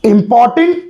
Important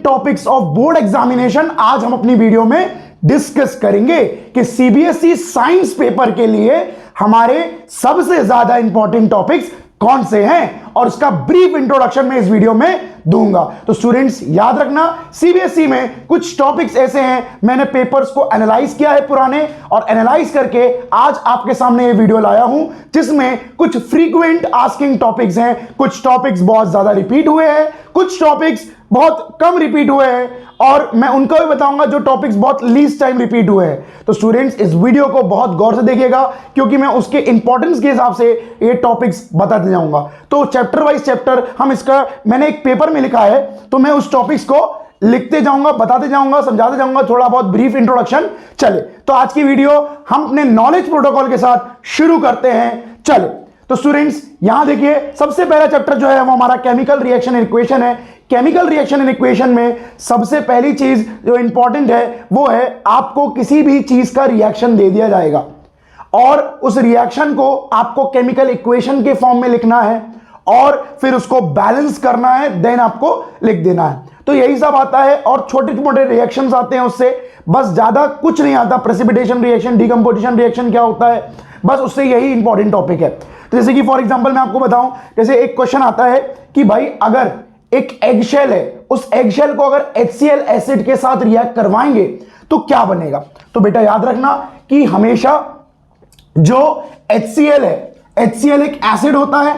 topics of board examination आज हम अपनी वीडियो में डिस्कस करेंगे कि सीबीएसई साइंस पेपर के लिए हमारे सबसे ज्यादा इंपॉर्टेंट टॉपिक्स कौन से हैं और उसका ब्रीफ इंट्रोडक्शन मैं इस वीडियो में दूंगा। तो स्टूडेंट्स याद रखना, सीबीएसई में कुछ टॉपिक्स ऐसे हैं, मैंने पेपर्स को एनालाइज किया है पुराने, और एनालाइज करके आज आपके सामने ये वीडियो लाया हूं जिसमें कुछ फ्रीक्वेंट आस्किंग टॉपिक्स हैं, कुछ टॉपिक्स बहुत ज्यादा रिपीट हुए हैं, कुछ टॉपिक्स बहुत कम रिपीट हुए हैं, और मैं उनको भी बताऊंगा जो टॉपिक्स बहुत लीस्ट टाइम रिपीट हुए हैं। तो स्टूडेंट्स इस वीडियो को बहुत गौर से देखिएगा क्योंकि मैं उसके इंपॉर्टेंस के हिसाब से ये टॉपिक्स बताते जाऊंगा। तो चैप्टर वाइज चैप्टर हम इसका मैंने एक पेपर में लिखा है, तो मैं उस टॉपिक्स को लिखते जाऊंगा, बताते जाऊंगा, समझाते जाऊंगा, थोड़ा बहुत ब्रीफ इंट्रोडक्शन। चले तो आज की वीडियो हम अपने नॉलेज प्रोटोकॉल के साथ शुरू करते हैं। चले तो स्टूडेंट्स यहां देखिए, सबसे पहला चैप्टर जो है वो हमारा केमिकल रिएक्शन एंड इक्वेशन है। केमिकल रिएक्शन एंड इक्वेशन में सबसे पहली चीज जो इंपॉर्टेंट है वो है आपको किसी भी चीज का रिएक्शन दे दिया जाएगा और उस रिएक्शन को आपको केमिकल इक्वेशन के फॉर्म में लिखना है और फिर उसको बैलेंस करना है, देन आपको लिख देना है। तो यही सब आता है और छोटे मोटे रिएक्शंस आते हैं उससे, बस ज्यादा कुछ नहीं आता। प्रेसिपिटेशन रिएक्शन, डिकम्पोजिशन रिएक्शन क्या होता है, बस उससे यही इंपॉर्टेंट टॉपिक है। तो जैसे कि फॉर एग्जांपल मैं आपको बताऊं, जैसे एक क्वेश्चन आता है कि भाई अगर एक एगशेल है, उस एगशेल को अगर HCl एसिड के साथ रिएक्ट करवाएंगे तो क्या बनेगा। तो बेटा याद रखना कि हमेशा जो HCl है, HCl एक एसिड होता है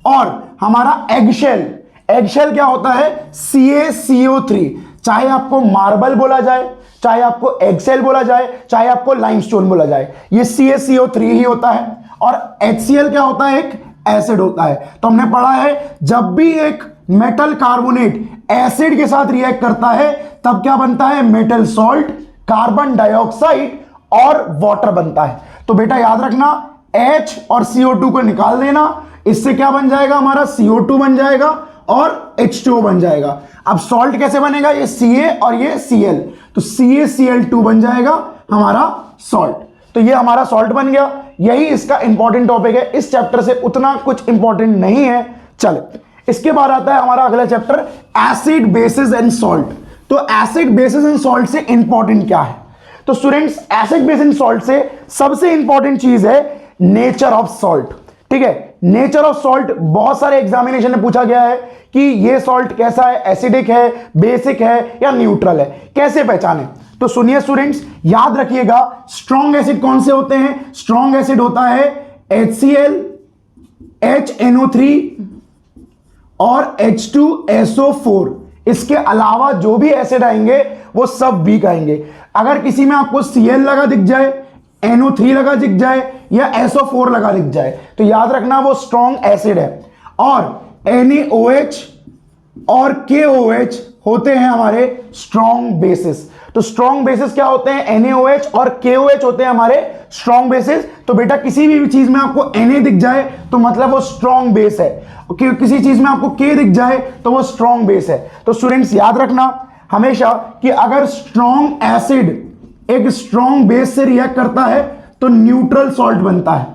और हमारा एगशेल क्या होता है, CaCO3। चाहे आपको मार्बल बोला जाए, चाहे आपको एगशेल बोला जाए, चाहे आपको लाइमस्टोन बोला जाए, ये CaCO3 ही होता है। और HCl क्या होता है, एक एसिड होता है। तो हमने पढ़ा है जब भी एक मेटल कार्बोनेट एसिड के साथ रिएक्ट करता है तब क्या बनता है, मेटल सॉल्ट, कार्बन डाइऑक्साइड और वाटर बनता है। तो बेटा याद रखना H और CO2 को निकाल देना, इससे क्या बन जाएगा, हमारा CO2 बन जाएगा और H2O बन जाएगा। अब सॉल्ट कैसे बनेगा, ये Ca और ये Cl, तो CaCl2 बन जाएगा हमारा सॉल्ट। तो ये हमारा सॉल्ट बन गया, यही इसका इंपॉर्टेंट टॉपिक है। इस चैप्टर से उतना कुछ इंपॉर्टेंट नहीं है। चले इसके बाद आता है हमारा अगला chapter, acid basis and salt. तो एसिड बेसिस एंड सॉल्ट से इंपॉर्टेंट क्या है, तो students acid basis and salt से सबसे इंपॉर्टेंट चीज है नेचर ऑफ सॉल्ट। ठीक है, नेचर ऑफ सॉल्ट बहुत सारे एग्जामिनेशन में पूछा गया है कि ये सॉल्ट कैसा है, एसिडिक है, बेसिक है या न्यूट्रल है, कैसे पहचाने। तो सुनिए स्टूडेंट्स, याद रखिएगा स्ट्रॉन्ग एसिड कौन से होते हैं, स्ट्रॉन्ग एसिड होता है HCl, HNO3 और H2SO4। इसके अलावा जो भी एसिड आएंगे वो सब वीक आएंगे। अगर किसी में आपको Cl लगा दिख जाए, NO3 लगा दिख जाए या SO4 लगा दिख जाए तो याद रखना वो स्ट्रॉन्ग एसिड है। और NaOH और KOH होते हैं हमारे स्ट्रॉन्ग बेसिस। तो स्ट्रॉन्ग बेसिस क्या होते हैं, NaOH और KOH होते हैं हमारे स्ट्रॉन्ग बेसिस। तो बेटा किसी भी चीज में आपको Na दिख जाए तो मतलब वो स्ट्रॉन्ग बेस है, किसी चीज में आपको K दिख जाए तो वो स्ट्रॉन्ग बेस है। तो स्टूडेंट्स याद रखना हमेशा कि अगर स्ट्रॉन्ग एसिड एक स्ट्रॉन्ग बेस से रिएक्ट करता है तो न्यूट्रल सॉल्ट बनता है।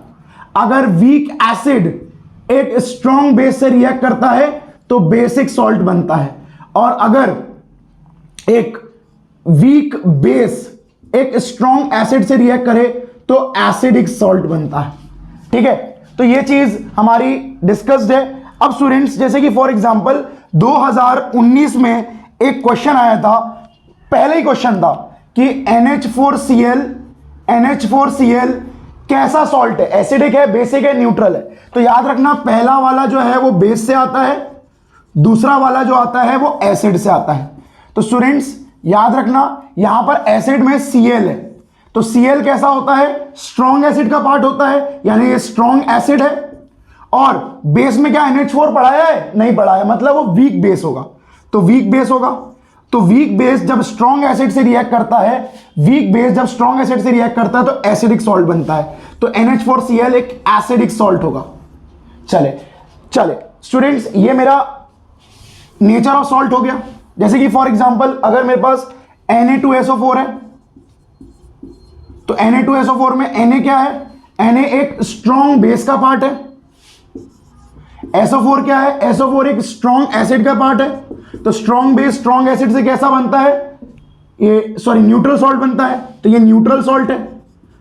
अगर वीक एसिड एक स्ट्रॉन्ग बेस से रिएक्ट करता है तो बेसिक सॉल्ट बनता है। और अगर एक वीक बेस एक स्ट्रॉन्ग एसिड से रिएक्ट करे तो एसिडिक सॉल्ट बनता है। ठीक है, तो ये चीज हमारी डिस्कस्ड है। अब स्टूडेंट्स जैसे कि फॉर एग्जांपल 2019 में एक क्वेश्चन आया था, पहले ही क्वेश्चन था कि NH4Cl कैसा सॉल्ट है, एसिडिक है, बेसिक है, न्यूट्रल है। तो याद रखना पहला वाला जो है वो बेस से आता है, दूसरा वाला जो आता है वो एसिड से आता है। तो स्टूडेंट्स याद रखना यहां पर एसिड में Cl है, तो Cl कैसा होता है, स्ट्रॉन्ग एसिड का पार्ट होता है, यानी ये स्ट्रॉन्ग एसिड है। और बेस में क्या NH4 पढ़ाया है, नहीं पढ़ाया, मतलब वो वीक बेस होगा। तो वीक बेस होगा, तो वीक बेस जब स्ट्रॉन्ग एसिड से रिएक्ट करता है, वीक बेस जब स्ट्रॉन्ग एसिड से रिएक्ट करता है तो एसिडिक सॉल्ट बनता है। तो NH4Cl एक एसिडिक सॉल्ट होगा। चले स्टूडेंट्स ये मेरा नेचर ऑफ सॉल्ट हो गया। जैसे कि फॉर एग्जांपल अगर मेरे पास Na2SO4 है तो Na2SO4 में Na क्या है, Na एक स्ट्रॉन्ग बेस का पार्ट है, SO4 क्या है? SO4 एक स्ट्रॉन्ग एसिड का पार्ट है। तो स्ट्रॉन्ग बेस स्ट्रॉन्ग एसिड से कैसा बनता है? ये सॉरी न्यूट्रल सॉल्ट बनता है। तो ये न्यूट्रल सॉल्ट है,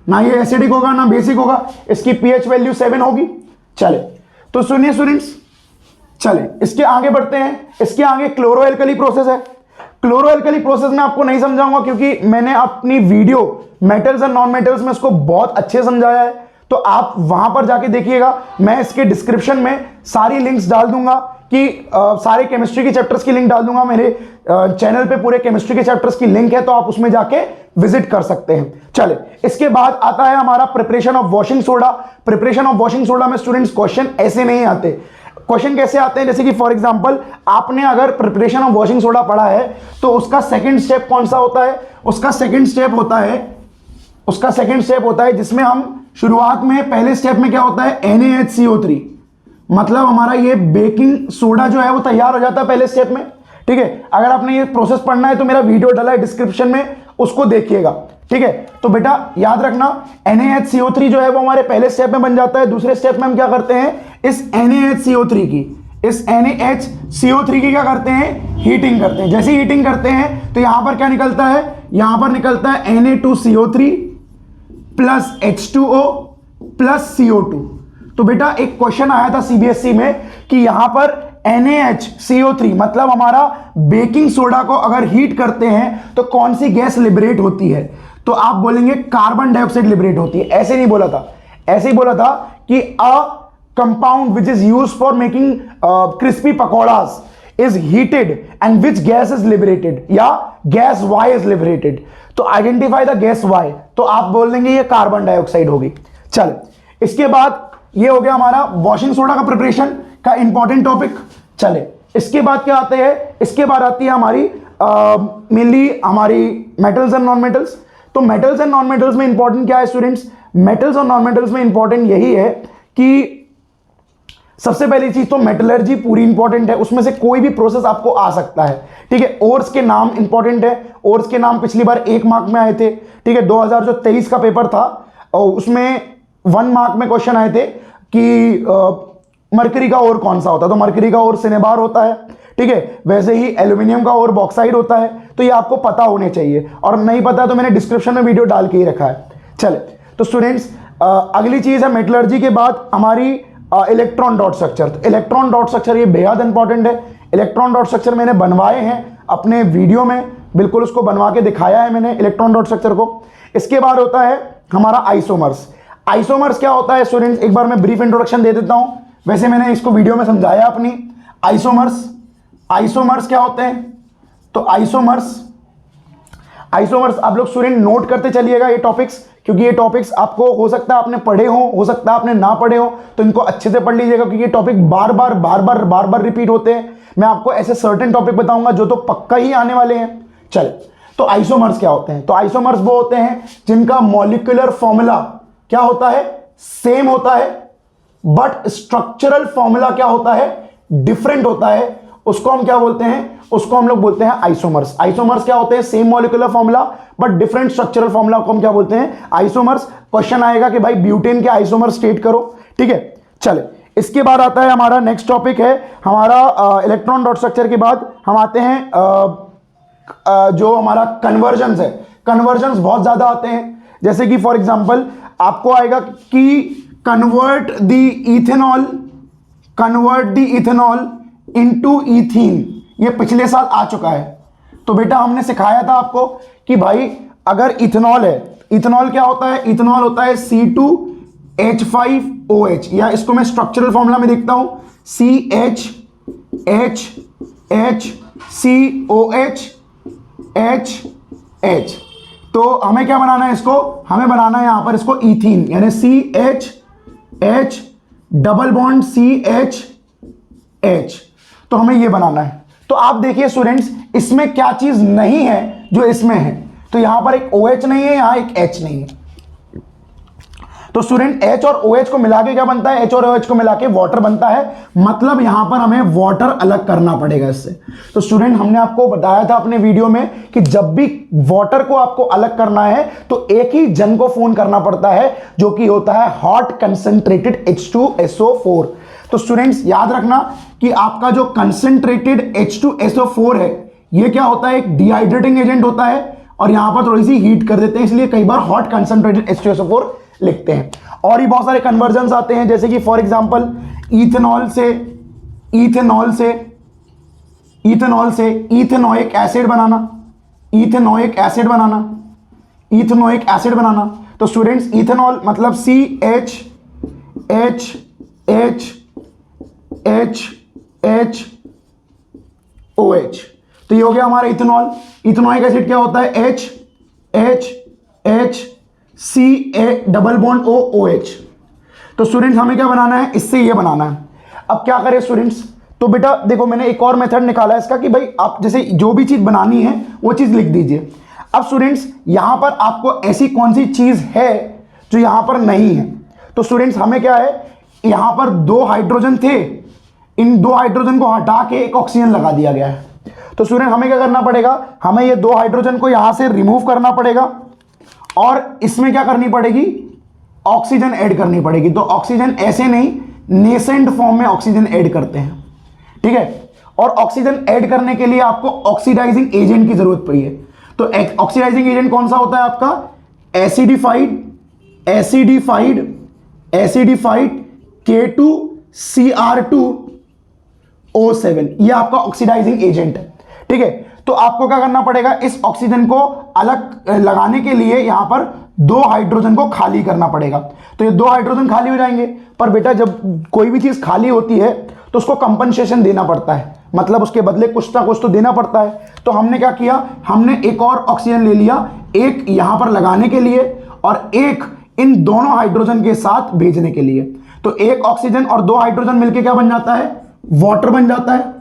ना ये एसिडिक होगा ना बेसिक होगा। इसकी pH वैल्यू 7 होगी। चले तो सुनिए स्टूडेंट्स, चले इसके आगे बढ़ते हैं। इसके आगे क्लोरो एल्कली प्रोसेस है। क्लोरो एल्कली प्रोसेस में आपको नहीं समझाऊंगा क्योंकि मैंने अपनी video metals and non metals में इसको बहुत अच्छे समझाया है, तो आप वहां पर जाके देखिएगा। मैं इसके डिस्क्रिप्शन में सारी लिंक्स डाल दूंगा कि सारे केमिस्ट्री के चैप्टर्स की लिंक डाल दूंगा। मेरे चैनल पे पूरे केमिस्ट्री के चैप्टर्स की लिंक है, तो आप उसमें जाके विजिट कर सकते हैं। चले इसके बाद आता है हमारा preparation of washing soda. Preparation of washing soda में स्टूडेंट्स क्वेश्चन ऐसे नहीं आते। क्वेश्चन कैसे आते हैं? जैसे कि फॉर एग्जांपल आपने अगर प्रिपरेशन ऑफ वॉशिंग सोडा पढ़ा है तो उसका सेकंड स्टेप कौन सा होता है? उसका सेकंड स्टेप होता है जिसमें हम शुरुआत में पहले स्टेप में क्या होता है? NaHCO3, मतलब हमारा ये बेकिंग सोडा जो है वो तैयार हो जाता है पहले स्टेप में। ठीक है, अगर आपने ये प्रोसेस पढ़ना है तो मेरा वीडियो डाला है डिस्क्रिप्शन में, उसको देखिएगा। ठीक है, तो बेटा याद रखना NaHCO3 जो है वो हमारे पहले स्टेप में बन जाता है। दूसरे स्टेप में हम क्या करते हैं? इस NaHCO3 की क्या करते हैं? हीटिंग करते हैं। जैसे हीटिंग करते हैं तो यहां पर क्या निकलता है? यहां पर निकलता है Na2CO3 plus H2O plus CO2। तो बेटा एक क्वेश्चन आया था CBSE में कि यहां पर NaHCO3 मतलब हमारा बेकिंग सोडा को अगर हीट करते हैं तो कौन सी गैस लिबरेट होती है? तो आप बोलेंगे कार्बन डाइऑक्साइड लिबरेट होती है। ऐसे नहीं बोला था, ऐसे ही बोला था कि a compound which is used for making crispy pakoras is heated and which gas is liberated, या गैस Y is liberated। तो आइडेंटिफाई द गैस Y, तो आप बोल देंगे ये कार्बन डाइऑक्साइड होगी। चल इसके बाद ये हो गया हमारा वॉशिंग सोडा का प्रिपरेशन का इंपॉर्टेंट टॉपिक। चले इसके बाद क्या आते हैं? इसके बाद आती है हमारी मेनली हमारी मेटल्स एंड नॉन मेटल्स। तो मेटल्स एंड नॉन मेटल्स में इंपॉर्टेंट क्या है स्टूडेंट्स? मेटल्स और नॉन मेटल्स में इंपॉर्टेंट यही है कि सबसे पहली चीज तो मेटलर्जी पूरी इंपॉर्टेंट है, उसमें से कोई भी प्रोसेस आपको आ सकता है। ठीक है, ओर्स के नाम इंपॉर्टेंट है। ओर्स के नाम पिछली बार 1 मार्क में आए थे। ठीक है, 2023 का पेपर था और उसमें 1 मार्क में क्वेश्चन आए थे कि मरकरी का ओर कौन सा होता है? तो मरकरी का ओर सिनेबार होता है। ठीक है, वैसे ही एल्यूमिनियम का ओर बॉक्साइड होता है। तो ये आपको पता होने चाहिए, और नहीं पता तो मैंने डिस्क्रिप्शन में वीडियो डाल के ही रखा है। चले तो स्टूडेंट्स अगली चीज है मेटलर्जी के बाद हमारी इलेक्ट्रॉन डॉट स्ट्रक्चर। तो इलेक्ट्रॉन डॉट स्ट्रक्चर ये बेहद इंपॉर्टेंट है। इलेक्ट्रॉन डॉट स्ट्रक्चर मैंने बनवाए हैं अपने वीडियो में, बिल्कुल उसको बनवा के दिखाया है मैंने इलेक्ट्रॉन डॉट स्ट्रक्चर को। इसके बाद होता है हमारा आइसोमर्स। आइसोमर्स क्या होता है स्टूडेंट्स? एक बार मैं ब्रीफ इंट्रोडक्शन दे देता हूं, वैसे मैंने इसको वीडियो में समझाया अपनी। आइसोमर्स क्या होते हैं? तो आइसोमर्स आप लोग स्टूडेंट नोट करते चलिएगा ये टॉपिक्स, क्योंकि ये टॉपिक्स आपको हो सकता है आपने पढ़े हो सकता है आपने ना पढ़े हो, तो इनको अच्छे से पढ़ लीजिएगा क्योंकि ये टॉपिक बार बार रिपीट होते हैं। मैं आपको ऐसे सर्टेन टॉपिक बताऊंगा जो तो पक्का ही आने वाले हैं। चल तो आइसोमर्स क्या होते हैं? तो आइसोमर्स वो होते हैं जिनका मॉलिक्यूलर फॉर्मूला क्या होता है? सेम होता है, बट स्ट्रक्चरल फॉर्मूला क्या होता है? डिफरेंट होता है। उसको हम क्या बोलते हैं? उसको हम लोग बोलते हैं आइसोमर्स। आइसोमर्स क्या होते हैं? Same molecular formula but different structural formula को हम क्या बोलते हैं? आइसोमर्स। क्वेश्चन आएगा कि भाई ब्यूटेन के आइसोमर स्टेट करो। ठीक है, चले इसके बाद आता है हमारा नेक्स्ट टॉपिक है हमारा इलेक्ट्रॉन डॉट स्ट्रक्चर के बाद हम आते हैं जो हमारा कन्वर्जन्स है। कन्वर्जन्स बहुत ज्यादा आते हैं, जैसे कि फॉर एग्जांपल आपको आएगा कि convert the ethanol into ethene. ये पिछले साल आ चुका है। तो बेटा हमने सिखाया था आपको कि भाई अगर इथेनॉल है, इथेनॉल क्या होता है? इथेनॉल होता है C2H5OH, या इसको मैं स्ट्रक्चरल फॉर्मूला में देखता हूं CHHCOHHH। तो हमें क्या बनाना है इसको? हमें बनाना है यहां पर इसको ईथीन, यानी CHH डबल बॉन्ड CHH। तो हमें ये बनाना है। तो आप देखिए स्टूडेंट्स, इसमें क्या चीज नहीं है जो इसमें है? तो यहां पर एक OH नहीं है, यहां एक H नहीं है। तो स्टूडेंट H और OH को मिला के क्या बनता है? H और OH को मिला के वाटर बनता है, मतलब यहां पर हमें वाटर अलग करना पड़ेगा इससे। तो स्टूडेंट हमने आपको बताया था अपने वीडियो में कि जब भी वाटर को आपको अलग करना है तो एक ही जन को फोन करना पड़ता है, जो कि होता है हॉट कंसंट्रेटेड H2SO4। तो स्टूडेंट्स याद रखना कि आपका जो कंसंट्रेटेड H2SO4 है ये क्या होता है, एक डिहाइड्रेटिंग एजेंट होता है, और यहां पर थोड़ी सी हीट कर देते हैं, इसलिए कई बार हॉट कंसंट्रेटेड H2SO4 लिखते हैं। और भी बहुत सारे कन्वर्जन आते हैं, जैसे कि फॉर एग्जांपल इथेनॉल से इथेनोइक एसिड बनाना, तो स्टूडेंट्स इथेनॉल मतलब CHHHHOH, तो ये हो गया हमारा इथेनॉल। इथेनोइक एसिड क्या होता है, HHCA∼OH। तो स्टूडेंट्स हमें क्या बनाना है, इससे ये बनाना है। अब क्या करें स्टूडेंट्स, तो बेटा देखो मैंने एक और मेथड निकाला है इसका कि भाई आप जैसे जो भी चीज बनानी है वो चीज लिख दीजिए। अब स्टूडेंट्स यहां पर आपको ऐसी कौन सी चीज है जो यहां पर नहीं है, तो स्टूडेंट्स हमें क्या है, यहां पर 2 हाइड्रोजन थे, इन 2 हाइड्रोजन को हटा के एक ऑक्सीजन लगा दिया गया है। तो स्टूडेंट हमें क्या करना पड़ेगा, हमें ये 2 हाइड्रोजन को यहां से रिमूव करना पड़ेगा और इसमें क्या करनी पड़ेगी, ऑक्सीजन ऐड करनी पड़ेगी। तो ऑक्सीजन ऐसे नहीं, नेसेंट फॉर्म में ऑक्सीजन ऐड करते हैं, ठीक है। और ऑक्सीजन ऐड करने के लिए आपको ऑक्सीडाइजिंग एजेंट की जरूरत पड़ी है। तो ऑक्सीडाइजिंग एजेंट कौन सा होता है आपका, एसिडिफाइड K2Cr2O7, ये आपका ऑक्सीडाइजिंग एजेंट है, ठीक है। तो आपको क्या करना पड़ेगा, इस ऑक्सीजन को अलग लगाने के लिए यहां पर 2 हाइड्रोजन को खाली करना पड़ेगा। तो ये 2 हाइड्रोजन खाली हो जाएंगे, पर बेटा जब कोई भी चीज खाली होती है तो उसको कंपनसेशन देना पड़ता है, मतलब उसके बदले कुछ ना कुछ तो देना पड़ता है। तो हमने क्या किया, हमने एक और ऑक्सीजन ले लिया, एक यहां पर लगाने के लिए और एक इन दोनों हाइड्रोजन के साथ भेजने के लिए। तो एक ऑक्सीजन और 2 हाइड्रोजन मिलकर क्या बन जाता है, वाटर बन जाता है,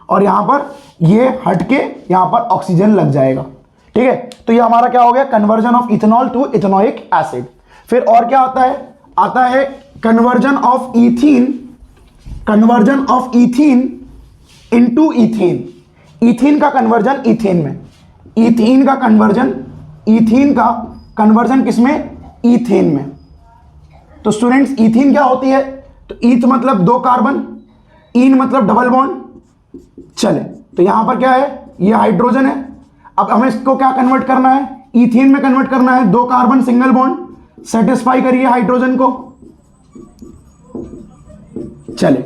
और यहां पर ये हटके यहां पर ऑक्सीजन लग जाएगा, ठीक है। तो ये हमारा क्या हो गया, conversion of ethanol to ethanoic acid. फिर और क्या आता है conversion of ethene into ethane. Ethene का कन्वर्जन ईथेन में, ईथीन का कन्वर्जन किसमें, ईथेन में। तो स्टूडेंट्स ईथीन क्या होती है, तो ईथ मतलब 2 कार्बन, इन मतलब डबल बॉन्ड, चले। तो यहां पर क्या है, ये हाइड्रोजन है, अब हमें इसको क्या कन्वर्ट करना है, ईथीन में कन्वर्ट करना है। 2 कार्बन सिंगल बॉन्ड, सेटिस्फाई करिए हाइड्रोजन को, चले।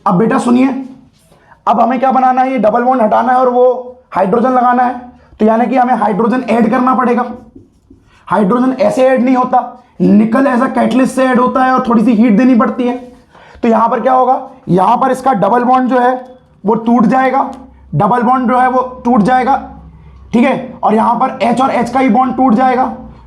अब बेटा सुनिए, अब हमें क्या बनाना है, ये डबल बॉन्ड हटाना है और वो हाइड्रोजन लगाना है। तो यानी कि हमें हाइड्रोजन ऐड करना पड़ेगा। हाइड्रोजन ऐसे ऐड नहीं होता, निकल ऐसा कैटलिस्ट से ऐड होता है और थोड़ी सी हीट देनी पड़ती है। तो यहां पर क्या होगा, यहां पर इसका डबल बॉन्ड जो है वो टूट जाएगा, डबल बॉन्ड जो है वो टूट जाएगा, ठीक है। और यहां पर H और H का ही बॉन्ड टूट जाएगा,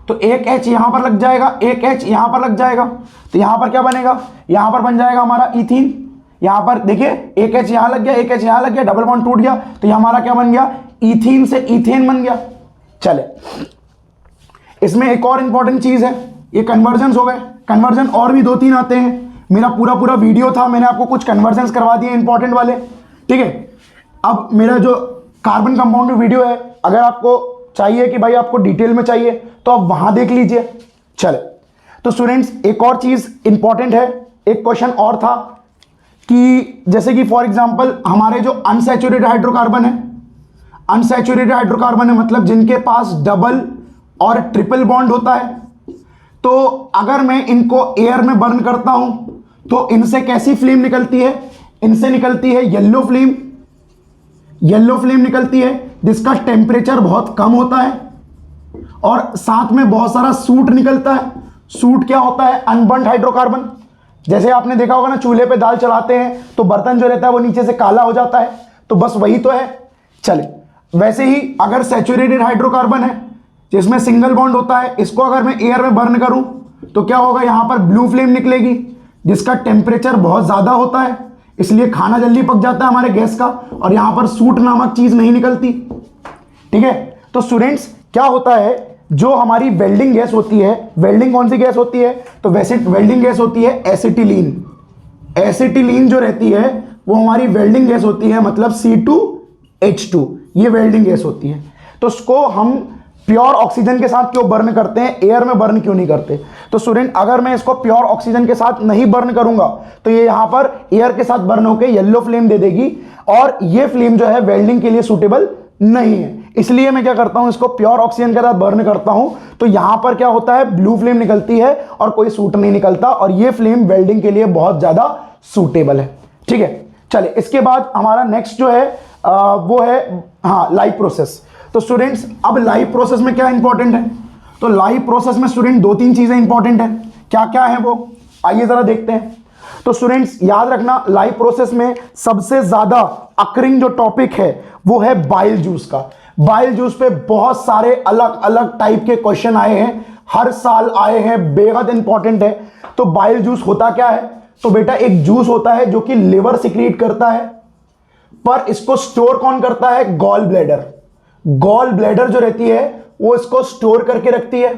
तो एक H यहां पर लग जाएगा, एक H यहां पर लग जाएगा। तो यहां पर क्या बनेगा, यहां पर बन जाएगा हमारा ईथीन। यहां पर देखिए एक H यहां लग गया, एक H यहां लग गया, डबल बॉन्ड टूट गया, तो यह हमारा क्या बन गया, ईथीन से ईथेन बन गया। चले, इसमें एक और इंपॉर्टेंट चीज है, ये कन्वर्जन हो गए। कन्वर्जन और भी 2-3 आते हैं, मेरा पूरा वीडियो था, मैंने आपको कुछ कन्वर्जन करवा दिए इंपॉर्टेंट वाले, ठीक है। अब मेरा जो कार्बन कंपाउंड वीडियो है, अगर आपको चाहिए कि भाई आपको डिटेल में चाहिए तो आप वहां देख लीजिए। चले, तो स्टूडेंट्स एक और चीज इंपॉर्टेंट है, एक क्वेश्चन और था कि जैसे कि फॉर एग्जांपल हमारे जो अनसैचुरेटेड हाइड्रोकार्बन है, मतलब जिनके पास डबल और ट्रिपल बॉन्ड होता है, तो अगर मैं इनको एयर में बर्न करता हूं तो इनसे कैसी फ्लेम निकलती है, इनसे निकलती है येलो फ्लेम निकलती है, जिसका टेम्परेचर बहुत कम होता है और साथ में बहुत सारा सूट निकलता है। सूट क्या होता है, अनबर्न्ड हाइड्रोकार्बन। जैसे आपने देखा होगा ना, चूल्हे पे दाल चढ़ाते हैं तो बर्तन जो रहता है वो नीचे से काला हो जाता है, तो बस वही तो है। चले, वैसे ही अगर सैचुरेटेड हाइड्रोकार्बन है जिसमें सिंगल बॉन्ड होता है, इसको अगर मैं एयर में बर्न करूं तो क्या होगा, यहां पर ब्लू फ्लेम निकलेगी, जिसका टेम्परेचर बहुत ज्यादा होता है, इसलिए खाना जल्दी पक जाता है हमारे गैस का, और यहां पर सूट नामक चीज नहीं निकलती, ठीक है। तो स्टूडेंट्स क्या होता है, जो हमारी वेल्डिंग गैस होती है, वेल्डिंग कौन सी गैस होती है, तो वैसे वेल्डिंग गैस होती है एसिटिलीन। एसिटिलीन जो रहती है वो हमारी वेल्डिंग गैस होती है, मतलब C2H2, ये वेल्डिंग गैस होती है। तो उसको हम प्योर ऑक्सीजन के साथ क्यों बर्न करते हैं, एयर में बर्न क्यों नहीं करते, तो स्टूडेंट अगर मैं इसको प्योर ऑक्सीजन के साथ नहीं बर्न करूंगा तो ये यहां पर एयर के साथ बर्न होकर येलो फ्लेम दे देगी, और ये फ्लेम जो है वेल्डिंग के लिए सूटेबल नहीं है। इसलिए मैं क्या करता हूं, इसको प्योर ऑक्सीजन के साथ बर्न करता हूं, तो यहां पर क्या होता है, ब्लू फ्लेम निकलती है और कोई सूट नहीं निकलता, और ये फ्लेम वेल्डिंग के लिए बहुत ज्यादा सूटेबल है। ठीक है, चलिए इसके बाद हमारा नेक्स्ट जो है वो है लाइव प्रोसेस। तो स्टूडेंट्स अब लाइव प्रोसेस में क्या इंपॉर्टेंट है, तो लाइव प्रोसेस में स्टूडेंट दो तीन चीजें इंपॉर्टेंट है। क्या क्या है वो, आइए जरा देखते हैं। तो स्टूडेंट्स याद रखना, लाइव प्रोसेस में सबसे ज्यादा अकरिंग जो टॉपिक है वो है बाइल जूस का। बाइल जूस पे बहुत सारे अलग अलग टाइप के क्वेश्चन आए हैं, हर साल आए हैं, बेहद इंपॉर्टेंट है। तो बाइल जूस होता क्या है, तो बेटा एक जूस होता है जो कि लिवर सिक्रीट करता है, पर इसको स्टोर कौन करता है, गॉल ब्लैडर। गॉल ब्लैडर जो रहती है वो इसको स्टोर करके रखती है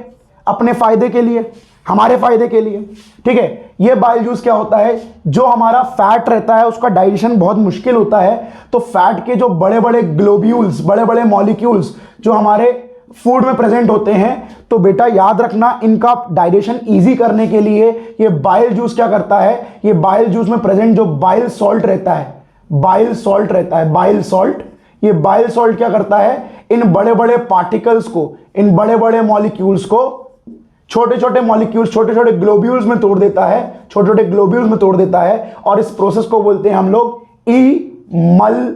अपने फायदे के लिए, हमारे फायदे के लिए। ठीक है, ये बाइल जूस क्या होता है, जो हमारा फैट रहता है उसका डाइजेशन बहुत मुश्किल होता है, तो फैट के जो बड़े बड़े ग्लोब्यूल्स, बड़े बड़े मॉलिक्यूल्स जो हमारे फूड में प्रेजेंट होते हैं, तो बेटा याद रखना इनका डाइजेशन इजी करने के लिए ये बाइल जूस क्या करता है, ये बाइल जूस में प्रेजेंट जो बाइल सॉल्ट रहता है, बाइल सॉल्ट रहता है, बाइल सॉल्ट, ये बाइल सॉल्ट क्या करता है, इन बड़े बड़े पार्टिकल्स को, इन बड़े बड़े मॉलिक्यूल्स को छोटे छोटे मॉलिक्यूल्स, छोटे छोटे ग्लोब्यूल्स में तोड़ देता है, छोटे छोटे ग्लोब्यूल्स में तोड़ देता है, और इस प्रोसेस को बोलते हैं हम लोग इमल्सिफिकेशन,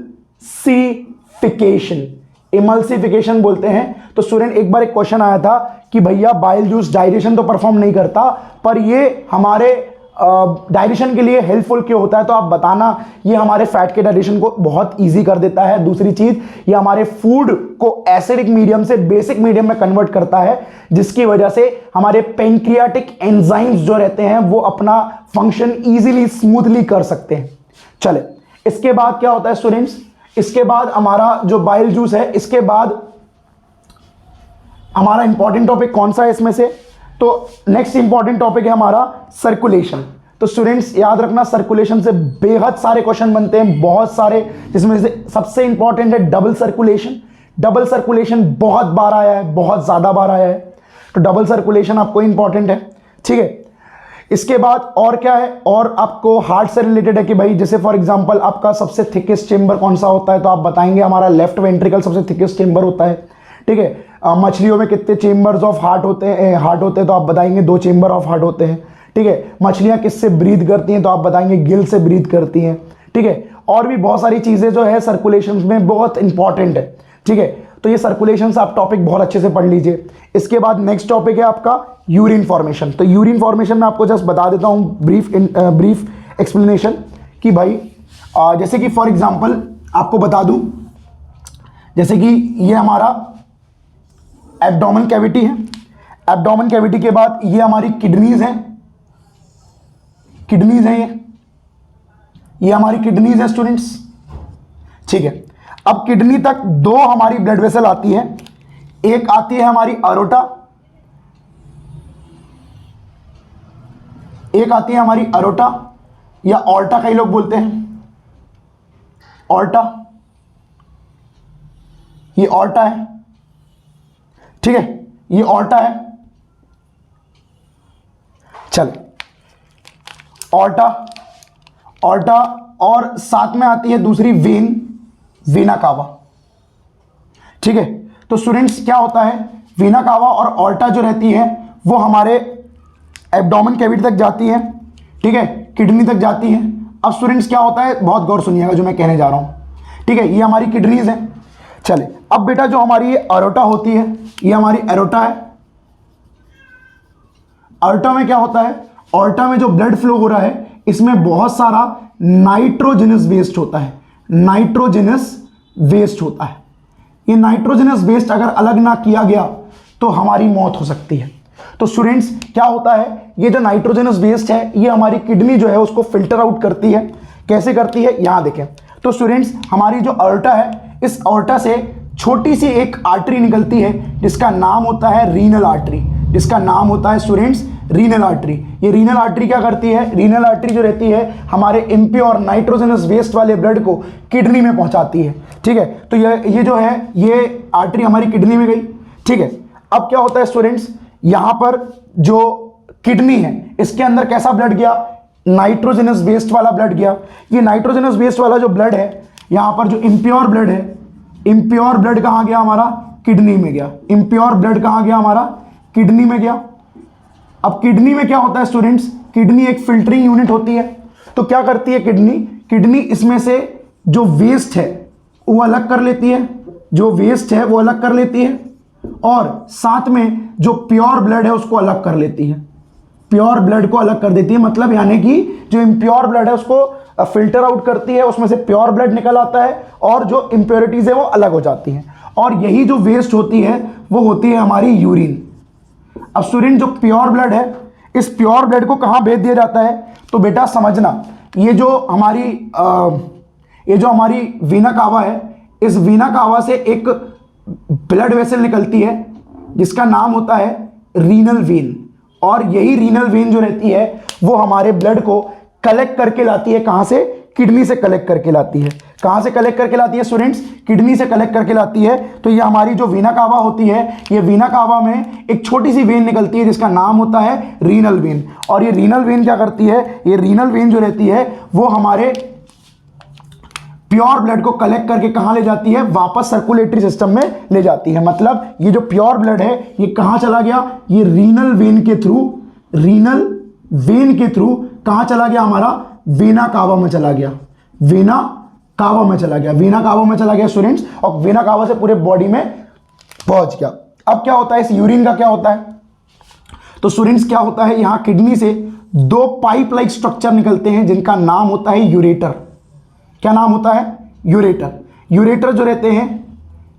इमल्सिफिकेशन बोलते हैं। तो स्टूडेंट एक बार एक क्वेश्चन आया था कि भैया बाइल जूस डाइजेशन तो परफॉर्म नहीं करता, पर ये हमारे डाइजेशन के लिए हेल्पफुल क्यों होता है, तो आप बताना। ये हमारे फैट के डाइजेशन को बहुत इजी कर देता है। दूसरी चीज, ये हमारे फूड को एसिडिक मीडियम से बेसिक मीडियम में कन्वर्ट करता है, जिसकी वजह से हमारे पेनक्रियाटिक एंजाइम्स जो रहते हैं वो अपना फंक्शन इजीली स्मूथली कर सकते हैं। चले इसके बाद क्या होता है स्टूडेंट्स, इसके बाद हमारा जो बाइल जूस है, इसके बाद हमारा इंपॉर्टेंट टॉपिक कौन सा है इसमें से, तो नेक्स्ट इंपॉर्टेंट टॉपिक है हमारा सर्कुलेशन। तो स्टूडेंट्स याद रखना, सर्कुलेशन से बेहद सारे क्वेश्चन बनते हैं, बहुत सारे, जिसमें से सबसे इंपॉर्टेंट है डबल सर्कुलेशन। डबल सर्कुलेशन बहुत बार आया है, बहुत ज्यादा बार आया है, तो डबल सर्कुलेशन आपको इंपॉर्टेंट है। ठीक है, इसके बाद और क्या है, और आपको हार्ट से रिलेटेड है कि भाई जैसे फॉर एग्जांपल आपका सबसे थिकेस्ट चेंबर कौन सा होता है, तो आप बताएंगे हमारा लेफ्ट वेंट्रिकल सबसे थिकेस्ट चेंबर होता है। ठीक है, मछलियों में कितने चेंबर्स ऑफ हार्ट होते हैं, तो आप बताएंगे 2 चेंबर ऑफ हार्ट होते हैं। ठीक है, मछलियां किससे ब्रीथ करती हैं, तो आप बताएंगे गिल से ब्रीथ करती हैं। ठीक है, और भी बहुत सारी चीजें जो है सर्कुलेशन में बहुत इंपॉर्टेंट है। ठीक है, तो ये सर्कुलेशन से आप टॉपिक बहुत अच्छे से पढ़ लीजिए। इसके बाद नेक्स्ट टॉपिक है आपका यूरिन फॉर्मेशन। तो यूरिन फॉर्मेशन में आपको जस्ट बता देता हूं ब्रीफ एक्सप्लेनेशन कि भाई जैसे कि फॉर एग्जांपल आपको बता दूं, जैसे कि ये हमारा एब्डोमेन कैविटी है, एब्डोमेन कैविटी के बाद ये हमारी किडनीज हैं, किडनीज हैं, ये हमारी किडनीज हैं स्टूडेंट्स। ठीक है, अब किडनी तक 2 हमारी ब्लड वेसल आती है, एक आती है हमारी अरोटा, एक आती है हमारी अरोटा या ऑल्टा कई लोग बोलते हैं, ऑल्टा, ये ऑल्टा है। ठीक है, ये ऑल्टा है, चल ऑल्टा, ऑल्टा, और साथ में आती है दूसरी वेन, वीना कावा। ठीक है, तो स्टूडेंट्स क्या होता है, वीना कावा और ऑल्टा जो रहती है वो हमारे एब्डोमेन कैविटी तक जाती है। ठीक है, किडनी तक जाती है। अब स्टूडेंट्स क्या होता है, बहुत गौर सुनिएगा जो मैं कहने जा रहा हूं। ठीक है, ये हमारी किडनीज है। चले अब बेटा जो हमारी ये अरोटा होती है, ये हमारी एरोटा है। अरोटा में क्या होता है, ऑल्टा में जो ब्लड फ्लो हो रहा है इसमें बहुत सारा नाइट्रोजनस वेस्ट होता है, नाइट्रोजनस वेस्ट होता है। ये नाइट्रोजनस वेस्ट अगर अलग ना किया गया तो हमारी मौत हो सकती है। तो स्टूडेंट्स क्या होता है, ये जो नाइट्रोजनस वेस्ट है ये हमारी किडनी जो है उसको फिल्टर आउट करती है। कैसे करती है, यहां देखें। तो स्टूडेंट्स हमारी जो अल्टा है, इस अल्टा से छोटी सी एक आर्टरी निकलती है जिसका नाम होता है रीनल आर्टरी, जिसका नाम होता है स्टूडेंट्स रीनल आर्टरी। ये रीनल आर्टरी क्या करती है, रीनल आर्टरी जो रहती है हमारे इम्प्योर नाइट्रोजनस वेस्ट वाले ब्लड को किडनी में पहुंचाती है। ठीक है, तो ये जो है ये आर्टरी हमारी किडनी में गई। ठीक है, अब क्या होता है स्टूडेंट्स, यहां पर जो किडनी है, इसके अंदर कैसा ब्लड गया, नाइट्रोजनस वेस्ट वाला ब्लड गया। ये नाइट्रोजनस वेस्ट वाला जो ब्लड है, यहां पर जो इम्प्योर ब्लड है, इम्प्योर ब्लड कहां गया हमारा, किडनी में गया। इम्प्योर ब्लड कहां गया हमारा, किडनी में गया। अब किडनी में क्या होता है स्टूडेंट्स, किडनी एक फिल्टरिंग यूनिट होती है। तो क्या करती है किडनी, किडनी इसमें से जो वेस्ट है वो अलग कर लेती है, जो वेस्ट है वो अलग कर लेती है, और साथ में जो प्योर ब्लड है उसको अलग कर लेती है, प्योर ब्लड को अलग कर देती है। मतलब यानी कि जो इम्प्योर ब्लड है उसको फिल्टर आउट करती है, उसमें से प्योर ब्लड निकल आता है और जो इम्प्योरिटीज है वो अलग हो जाती हैं। और यही जो वेस्ट होती है वो होती है हमारी यूरिन। अब स्टूडेंट जो प्योर ब्लड है, इस प्योर ब्लड को कहां भेज दिया जाता है, तो बेटा समझना, ये जो हमारी वीना कावा है, इस वीना कावा से एक ब्लड वेसल निकलती है जिसका नाम होता है रीनल वेन। और यही रीनल वेन जो रहती है वो हमारे ब्लड को कलेक्ट करके लाती है, कहां से, किडनी से कलेक्ट करके लाती है। कहां से कलेक्ट करके लाती है स्टूडेंट्स, किडनी से कलेक्ट करके लाती है। तो ये हमारी जो वीना कावा होती है, ये वीना कावा में एक छोटी सी वेन निकलती है जिसका नाम होता है रीनल वेन। और ये रीनल वेन क्या करती है, ये रीनल वेन जो रहती है वो हमारे प्योर ब्लड को कलेक्ट करके कहां ले जाती है, वापस सर्कुलेटरी सिस्टम में ले जाती है। मतलब ये जो प्योर ब्लड है ये कहां चला गया, ये रीनल वेन के थ्रू, रीनल वेन के थ्रू कहां चला गया हमारा, वेना कावा में चला गया, वेना कावा में चला गया, वेना कावा में चला गया स्टूडेंट्स, और वेना कावा से पूरे बॉडी में पहुंच गया। अब क्या होता है इस यूरिन का, क्या होता है, तो स्टूडेंट्स क्या होता है, यहां किडनी से दो पाइप लाइक स्ट्रक्चर निकलते हैं जिनका नाम होता है यूरेटर। क्या नाम होता है, यूरेटर। यूरेटर जो रहते हैं,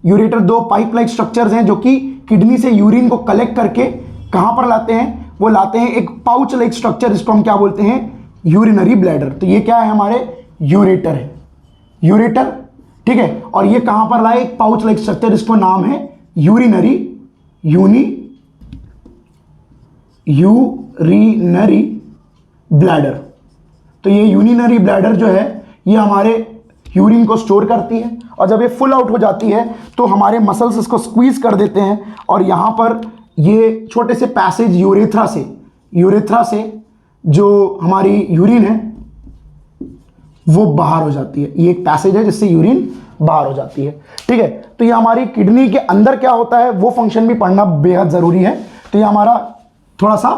यूरेटर दो पाइप लाइक स्ट्रक्चर्स हैं जो कि किडनी से यूरिन को कलेक्ट करके कहां पर लाते हैं, वो लाते हैं एक पाउच लाइक स्ट्रक्चर जिसको हम क्या बोलते हैं, यूरिनरी ब्लैडर। तो ये क्या है हमारे, यूरेटर है, यूरेटर, ठीक है। और ये कहां पर लाए, एक पाउच लाइक स्ट्रक्चर जिसको नाम है यूरिनरी ब्लैडर। तो ये यूरिनरी ब्लैडर जो है ये हमारे यूरिन को स्टोर करती है, और जब ये फुल आउट हो जाती है तो हमारे मसल्स इसको स्क्वीज कर देते हैं, और यहां पर ये छोटे से पैसेज यूरेथ्रा से जो हमारी यूरिन है वो बाहर हो जाती है। ये एक पैसेज है जिससे यूरिन बाहर हो जाती है, ठीक है। तो ये हमारी किडनी के अंदर क्या होता है वो फंक्शन भी पढ़ना बेहद जरूरी है। तो ये हमारा थोड़ा सा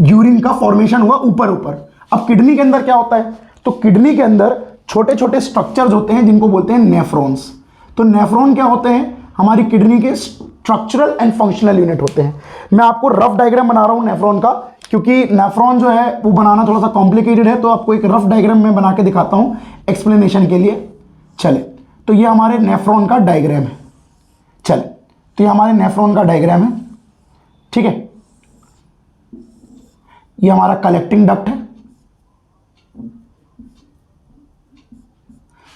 यूरिन का फॉर्मेशन हुआ ऊपर। अब किडनी के अंदर क्या होता है, तो किडनी के अंदर छोटे छोटे स्ट्रक्चर्स होते हैं जिनको बोलते हैं नेफ्रॉन्स। तो नेफ्रॉन क्या होते हैं, हमारी किडनी के स्ट्रक्चरल एंड फंक्शनल यूनिट होते हैं। मैं आपको रफ डायग्राम बना रहा हूं नेफ्रॉन का, क्योंकि नेफ्रॉन जो है वो बनाना थोड़ा सा कॉम्प्लिकेटेड है, तो आपको एक रफ डायग्राम में बना के दिखाता हूं एक्सप्लेनेशन के लिए। चले, तो ये हमारे नेफ्रॉन का डायग्राम है। चले, तो ये हमारे नेफ्रॉन का डायग्राम है, ठीक है। ये हमारा कलेक्टिंग डक्ट है।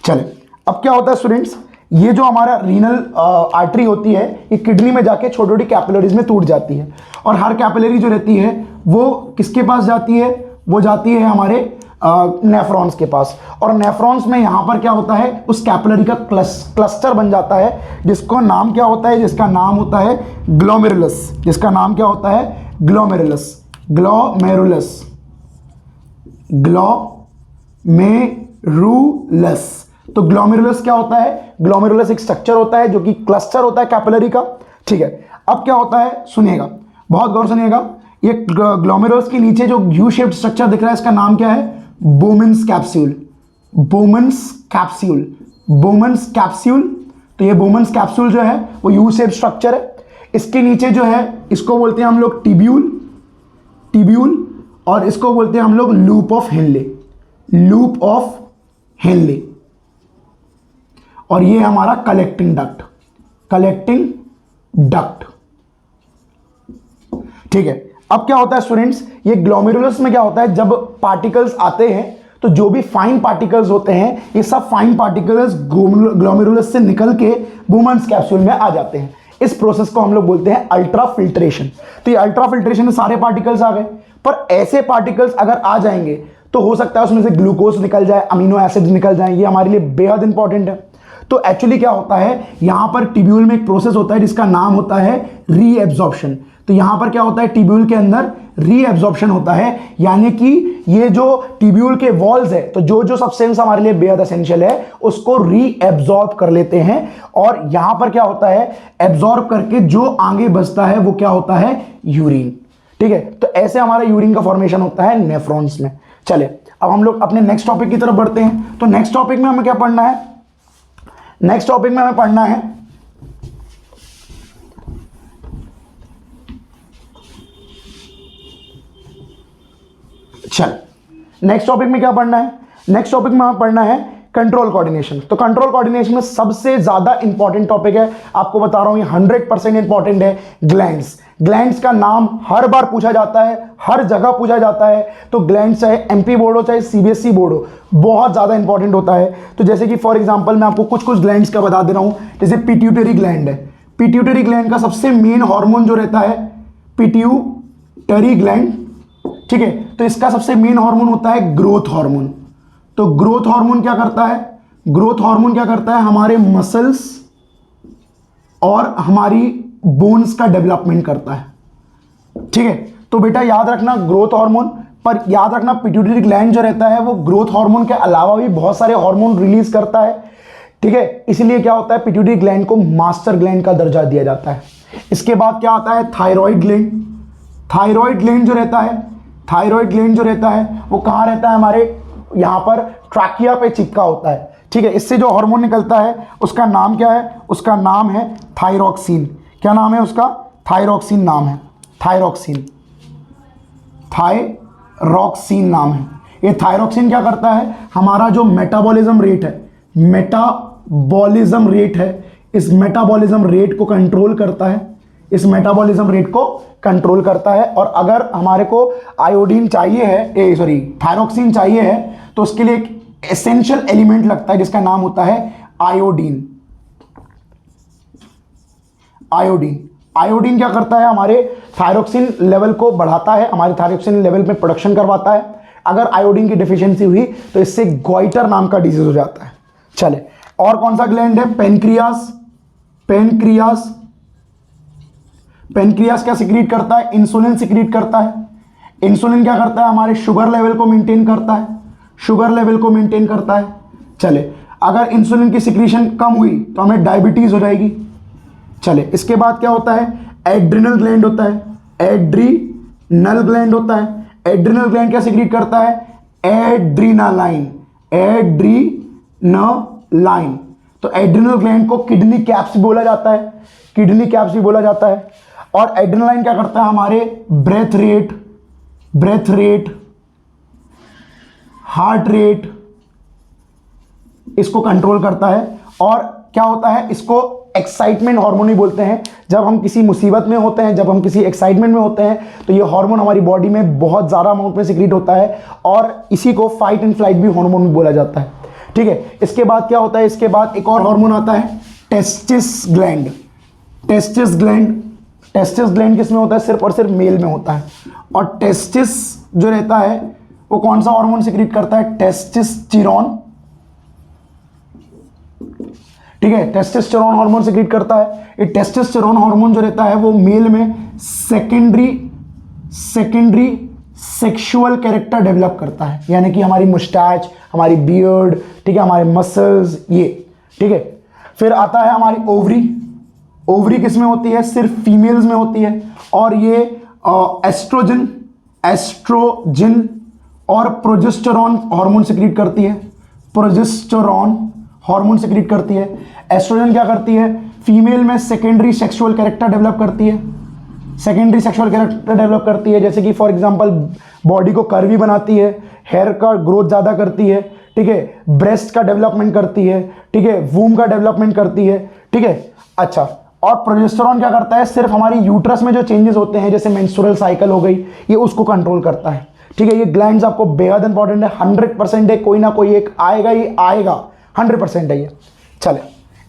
चले, अब क्या होता है स्टूडेंट्स, ये जो हमारा रीनल आर्टरी होती है ये किडनी में जाके छोटी छोटी कैपिलरीज में टूट जाती है, और हर कैपिलरी जो रहती है वो किसके पास जाती है, वो जाती है हमारे नेफ्रॉन्स के पास। और नेफ्रॉन्स में यहां पर क्या होता है, उस कैपिलरी का क्लस्टर बन जाता है जिसको नाम क्या होता है, जिसका नाम होता है ग्लोमेरुलस। जिसका नाम क्या होता है, ग्लोमेरुलस। तो ग्लोमेरुलस क्या होता है, ग्लोमेरुलस एक स्ट्रक्चर होता है जो कि क्लस्टर होता है कैपिलरी का, ठीक है। अब क्या होता है सुनिएगा, बहुत गौर सुनिएगा, ये ग्लोमेरुलस के नीचे जो यू शेप्ड स्ट्रक्चर दिख रहा है इसका नाम क्या है, बोमेन्स कैप्सूल। तो ये बोमेन्स कैप्सूल जो है वो यू शेप्ड स्ट्रक्चर है। इसके नीचे जो है इसको बोलते हैं हम लोग टिब्यूल, और इसको बोलते हैं हम लोग लूप ऑफ हेनले। और ये हमारा कलेक्टिंग डक्ट, ठीक है। अब क्या होता है स्टूडेंट्स, ये ग्लोमेरुलस में क्या होता है, जब पार्टिकल्स आते हैं तो जो भी फाइन पार्टिकल्स होते हैं ये सब फाइन पार्टिकल्स ग्लोमेरुलस से निकल के बोमेन्स कैप्सूल में आ जाते हैं। इस प्रोसेस को हम लोग बोलते हैं अल्ट्रा फिल्ट्रेशन। तो ये अल्ट्रा फिल्ट्रेशन में सारे पार्टिकल्स आ गए, पर ऐसे पार्टिकल्स अगर आ जाएंगे तो हो सकता है उसमें से ग्लूकोज निकल जाए, अमीनो एसिड्स निकल जाए, ये हमारे लिए बेहद इंपॉर्टेंट है। तो एक्चुअली क्या होता है, यहां पर टिब्यूल में एक प्रोसेस होता है जिसका नाम होता है रीएब्जॉर्प्शन। तो यहां पर क्या होता है, टिब्यूल के अंदर रीएब्जॉर्प्शन होता है, यानी कि ये जो टिब्यूल के वॉल्स है, तो जो जो सब्सटेंस हमारे लिए बेहद एसेंशियल है उसको रीएब्जॉर्ब कर लेते हैं, और यहां पर क्या होता है, एब्जॉर्ब करके जो आगे बचता है वो क्या होता है, यूरिन। ठीक है, तो ऐसे हमारा यूरिन का फॉर्मेशन होता है नेफ्रॉन्स में। चले अब हम लोग अपने नेक्स्ट टॉपिक की तरफ बढ़ते हैं। तो नेक्स्ट टॉपिक में हमें क्या पढ़ना है, नेक्स्ट टॉपिक में हमें पढ़ना है चल नेक्स्ट टॉपिक में क्या पढ़ना है, नेक्स्ट टॉपिक में हमें पढ़ना है कंट्रोल कोऑर्डिनेशन। तो कंट्रोल कोऑर्डिनेशन में सबसे ज्यादा इंपॉर्टेंट टॉपिक है, आपको बता रहा हूं ये 100% इंपॉर्टेंट है, ग्लैंड्स। ग्लैंड्स का नाम हर बार पूछा जाता है, हर जगह पूछा जाता है। तो ग्लैंड्स चाहे एमपी बोर्ड हो चाहे सीबीएसई बोर्ड हो, बहुत ज्यादा इंपॉर्टेंट होता है। तो जैसे कि फॉर एग्जांपल मैं आपको कुछ कुछ ग्लैंड्स का बता दे रहा हूं, जैसे पिट्यूटरी ग्लैंड है। पिट्यूटरी ग्लैंड का सबसे मेन हार्मोन जो रहता है पिट्यूटरी ग्लैंड, ठीक है, तो इसका सबसे मेन हार्मोन होता है ग्रोथ हार्मोन। तो ग्रोथ हार्मोन क्या करता है, ग्रोथ हार्मोन क्या करता है, हमारे मसल्स और हमारी बोन्स का डेवलपमेंट करता है। ठीक है, तो बेटा याद रखना ग्रोथ हार्मोन, पर याद रखना पिट्यूटरी ग्लैंड जो रहता है वो ग्रोथ हार्मोन के अलावा भी बहुत सारे हार्मोन रिलीज करता है। ठीक है, इसलिए क्या होता है, पिट्यूटरी ग्लैंड को मास्टर ग्लैंड का दर्जा दिया जाता है। इसके बाद क्या आता है, थायराइड ग्लैंड। थायराइड ग्लैंड जो रहता है, थायराइड ग्लैंड जो रहता है वो कहाँ रहता है, हमारे यहाँ पर ट्रैकिया पे चिपका होता है। ठीक है, इससे जो हार्मोन निकलता है उसका नाम क्या है, उसका नाम है थायरॉक्सिन। क्या नाम है उसका, थायरॉक्सिन नाम है, थायरॉक्सिन, थायरॉक्सिन नाम है। ये थायरॉक्सिन क्या करता है, हमारा जो मेटाबॉलिज्म रेट है, मेटाबॉलिज्म रेट है, इस मेटाबॉलिज्म रेट को कंट्रोल करता है, इस मेटाबॉलिज्म रेट को कंट्रोल करता है। और अगर हमारे को आयोडीन चाहिए है, थायरॉक्सिन चाहिए है, तो उसके लिए एक एसेंशियल एलिमेंट लगता है जिसका नाम होता है आयोडीन। आयोडीन, आयोडीन क्या करता है, हमारे थायरॉक्सिन लेवल को बढ़ाता है, हमारे थायरॉक्सिन लेवल में प्रोडक्शन करवाता है। अगर आयोडीन की डिफिशियंसी हुई तो इससे गोइटर नाम का डिजीज हो जाता है। चले, और कौन सा ग्लैंड है, पेनक्रियास। पेनक्रियास, पेनक्रियास क्या सिक्रीट करता है, इंसुलिन सिक्रीट करता है। इंसुलिन क्या करता है, हमारे शुगर लेवल को मेंटेन करता है, शुगर लेवल को मेंटेन करता है। चले, अगर इंसुलिन की सिक्रीशन कम हुई तो हमें डायबिटीज हो जाएगी। चले, इसके बाद क्या होता है, एड्रिनल ग्लैंड होता है, एड्रीनल ग्लैंड होता है। एड्रिनल ग्लैंड क्या सिक्रीट करता है, एड्रीनालाइन, एड्रीनालाइन। तो एड्रिनल ग्लैंड को किडनी कैप्स भी बोला जाता है, किडनी कैप्स भी बोला जाता है। और एड्रेनालाइन क्या करता है, हमारे breath rate, breath rate, heart rate, इसको कंट्रोल करता है। और क्या होता है, इसको एक्साइटमेंट हार्मोन ही बोलते हैं। जब हम किसी मुसीबत में होते हैं, जब हम किसी एक्साइटमेंट में होते हैं, तो ये हार्मोन हमारी बॉडी में बहुत ज़्यादा अमाउंट में सिक्रीट होता है, और इसी को फाइट एंड फ्लाइट भी हार्मोन भी बोला जाता है। ठीक है, इसके बाद क्या होता है, इसके बाद एक और हार्मोन आता है testis gland. Testis gland, testis gland किसमें होता है, सिर्फ और सिर्फ मेल में होता है। और टेस्टिस जो रहता है वो कौन सा हार्मोन सिक्रीट करता है, टेस्टोस्टेरोन। ठीक है, टेस्टोस्टेरोन हार्मोन सिक्रीट करता है। ये टेस्टोस्टेरोन हार्मोन जो रहता है वो मेल में सेकेंडरी सेक्सुअल कैरेक्टर डेवलप करता है, यानी कि हमारी मुस्टैच, हमारी बियर्ड, ठीक है, हमारे मसल्स, ये। ठीक है, फिर आता है हमारी ओवरी। ओवरी किस में होती है, सिर्फ फीमेल्स में होती है, और ये एस्ट्रोजन, एस्ट्रोजन और प्रोजेस्टेरॉन हार्मोन सिक्रीट करती है, प्रोजेस्टेरॉन हार्मोन सिक्रीट करती है। एस्ट्रोजन क्या करती है, फीमेल में सेकेंडरी सेक्सुअल कैरेक्टर डेवलप करती है, सेकेंडरी सेक्सुअल कैरेक्टर डेवलप करती है, जैसे कि फॉर एग्जांपल बॉडी को कर्वी बनाती है, हेयर का ग्रोथ ज़्यादा करती है, ठीक है, ब्रेस्ट का डेवलपमेंट करती है, ठीक है, वूम का डेवलपमेंट करती है। ठीक है, अच्छा, और प्रोजेस्टेरॉन क्या करता है, सिर्फ हमारी यूट्रस में जो चेंजेस होते हैं, जैसे मेंस्ट्रुअल साइकिल हो गई, ये उसको कंट्रोल करता है। ठीक है, ये ग्लैंड्स आपको बेहद इंपॉर्टेंट है, 100% है, कोई ना कोई एक आएगा ही आएगा, 100% है ये। चले,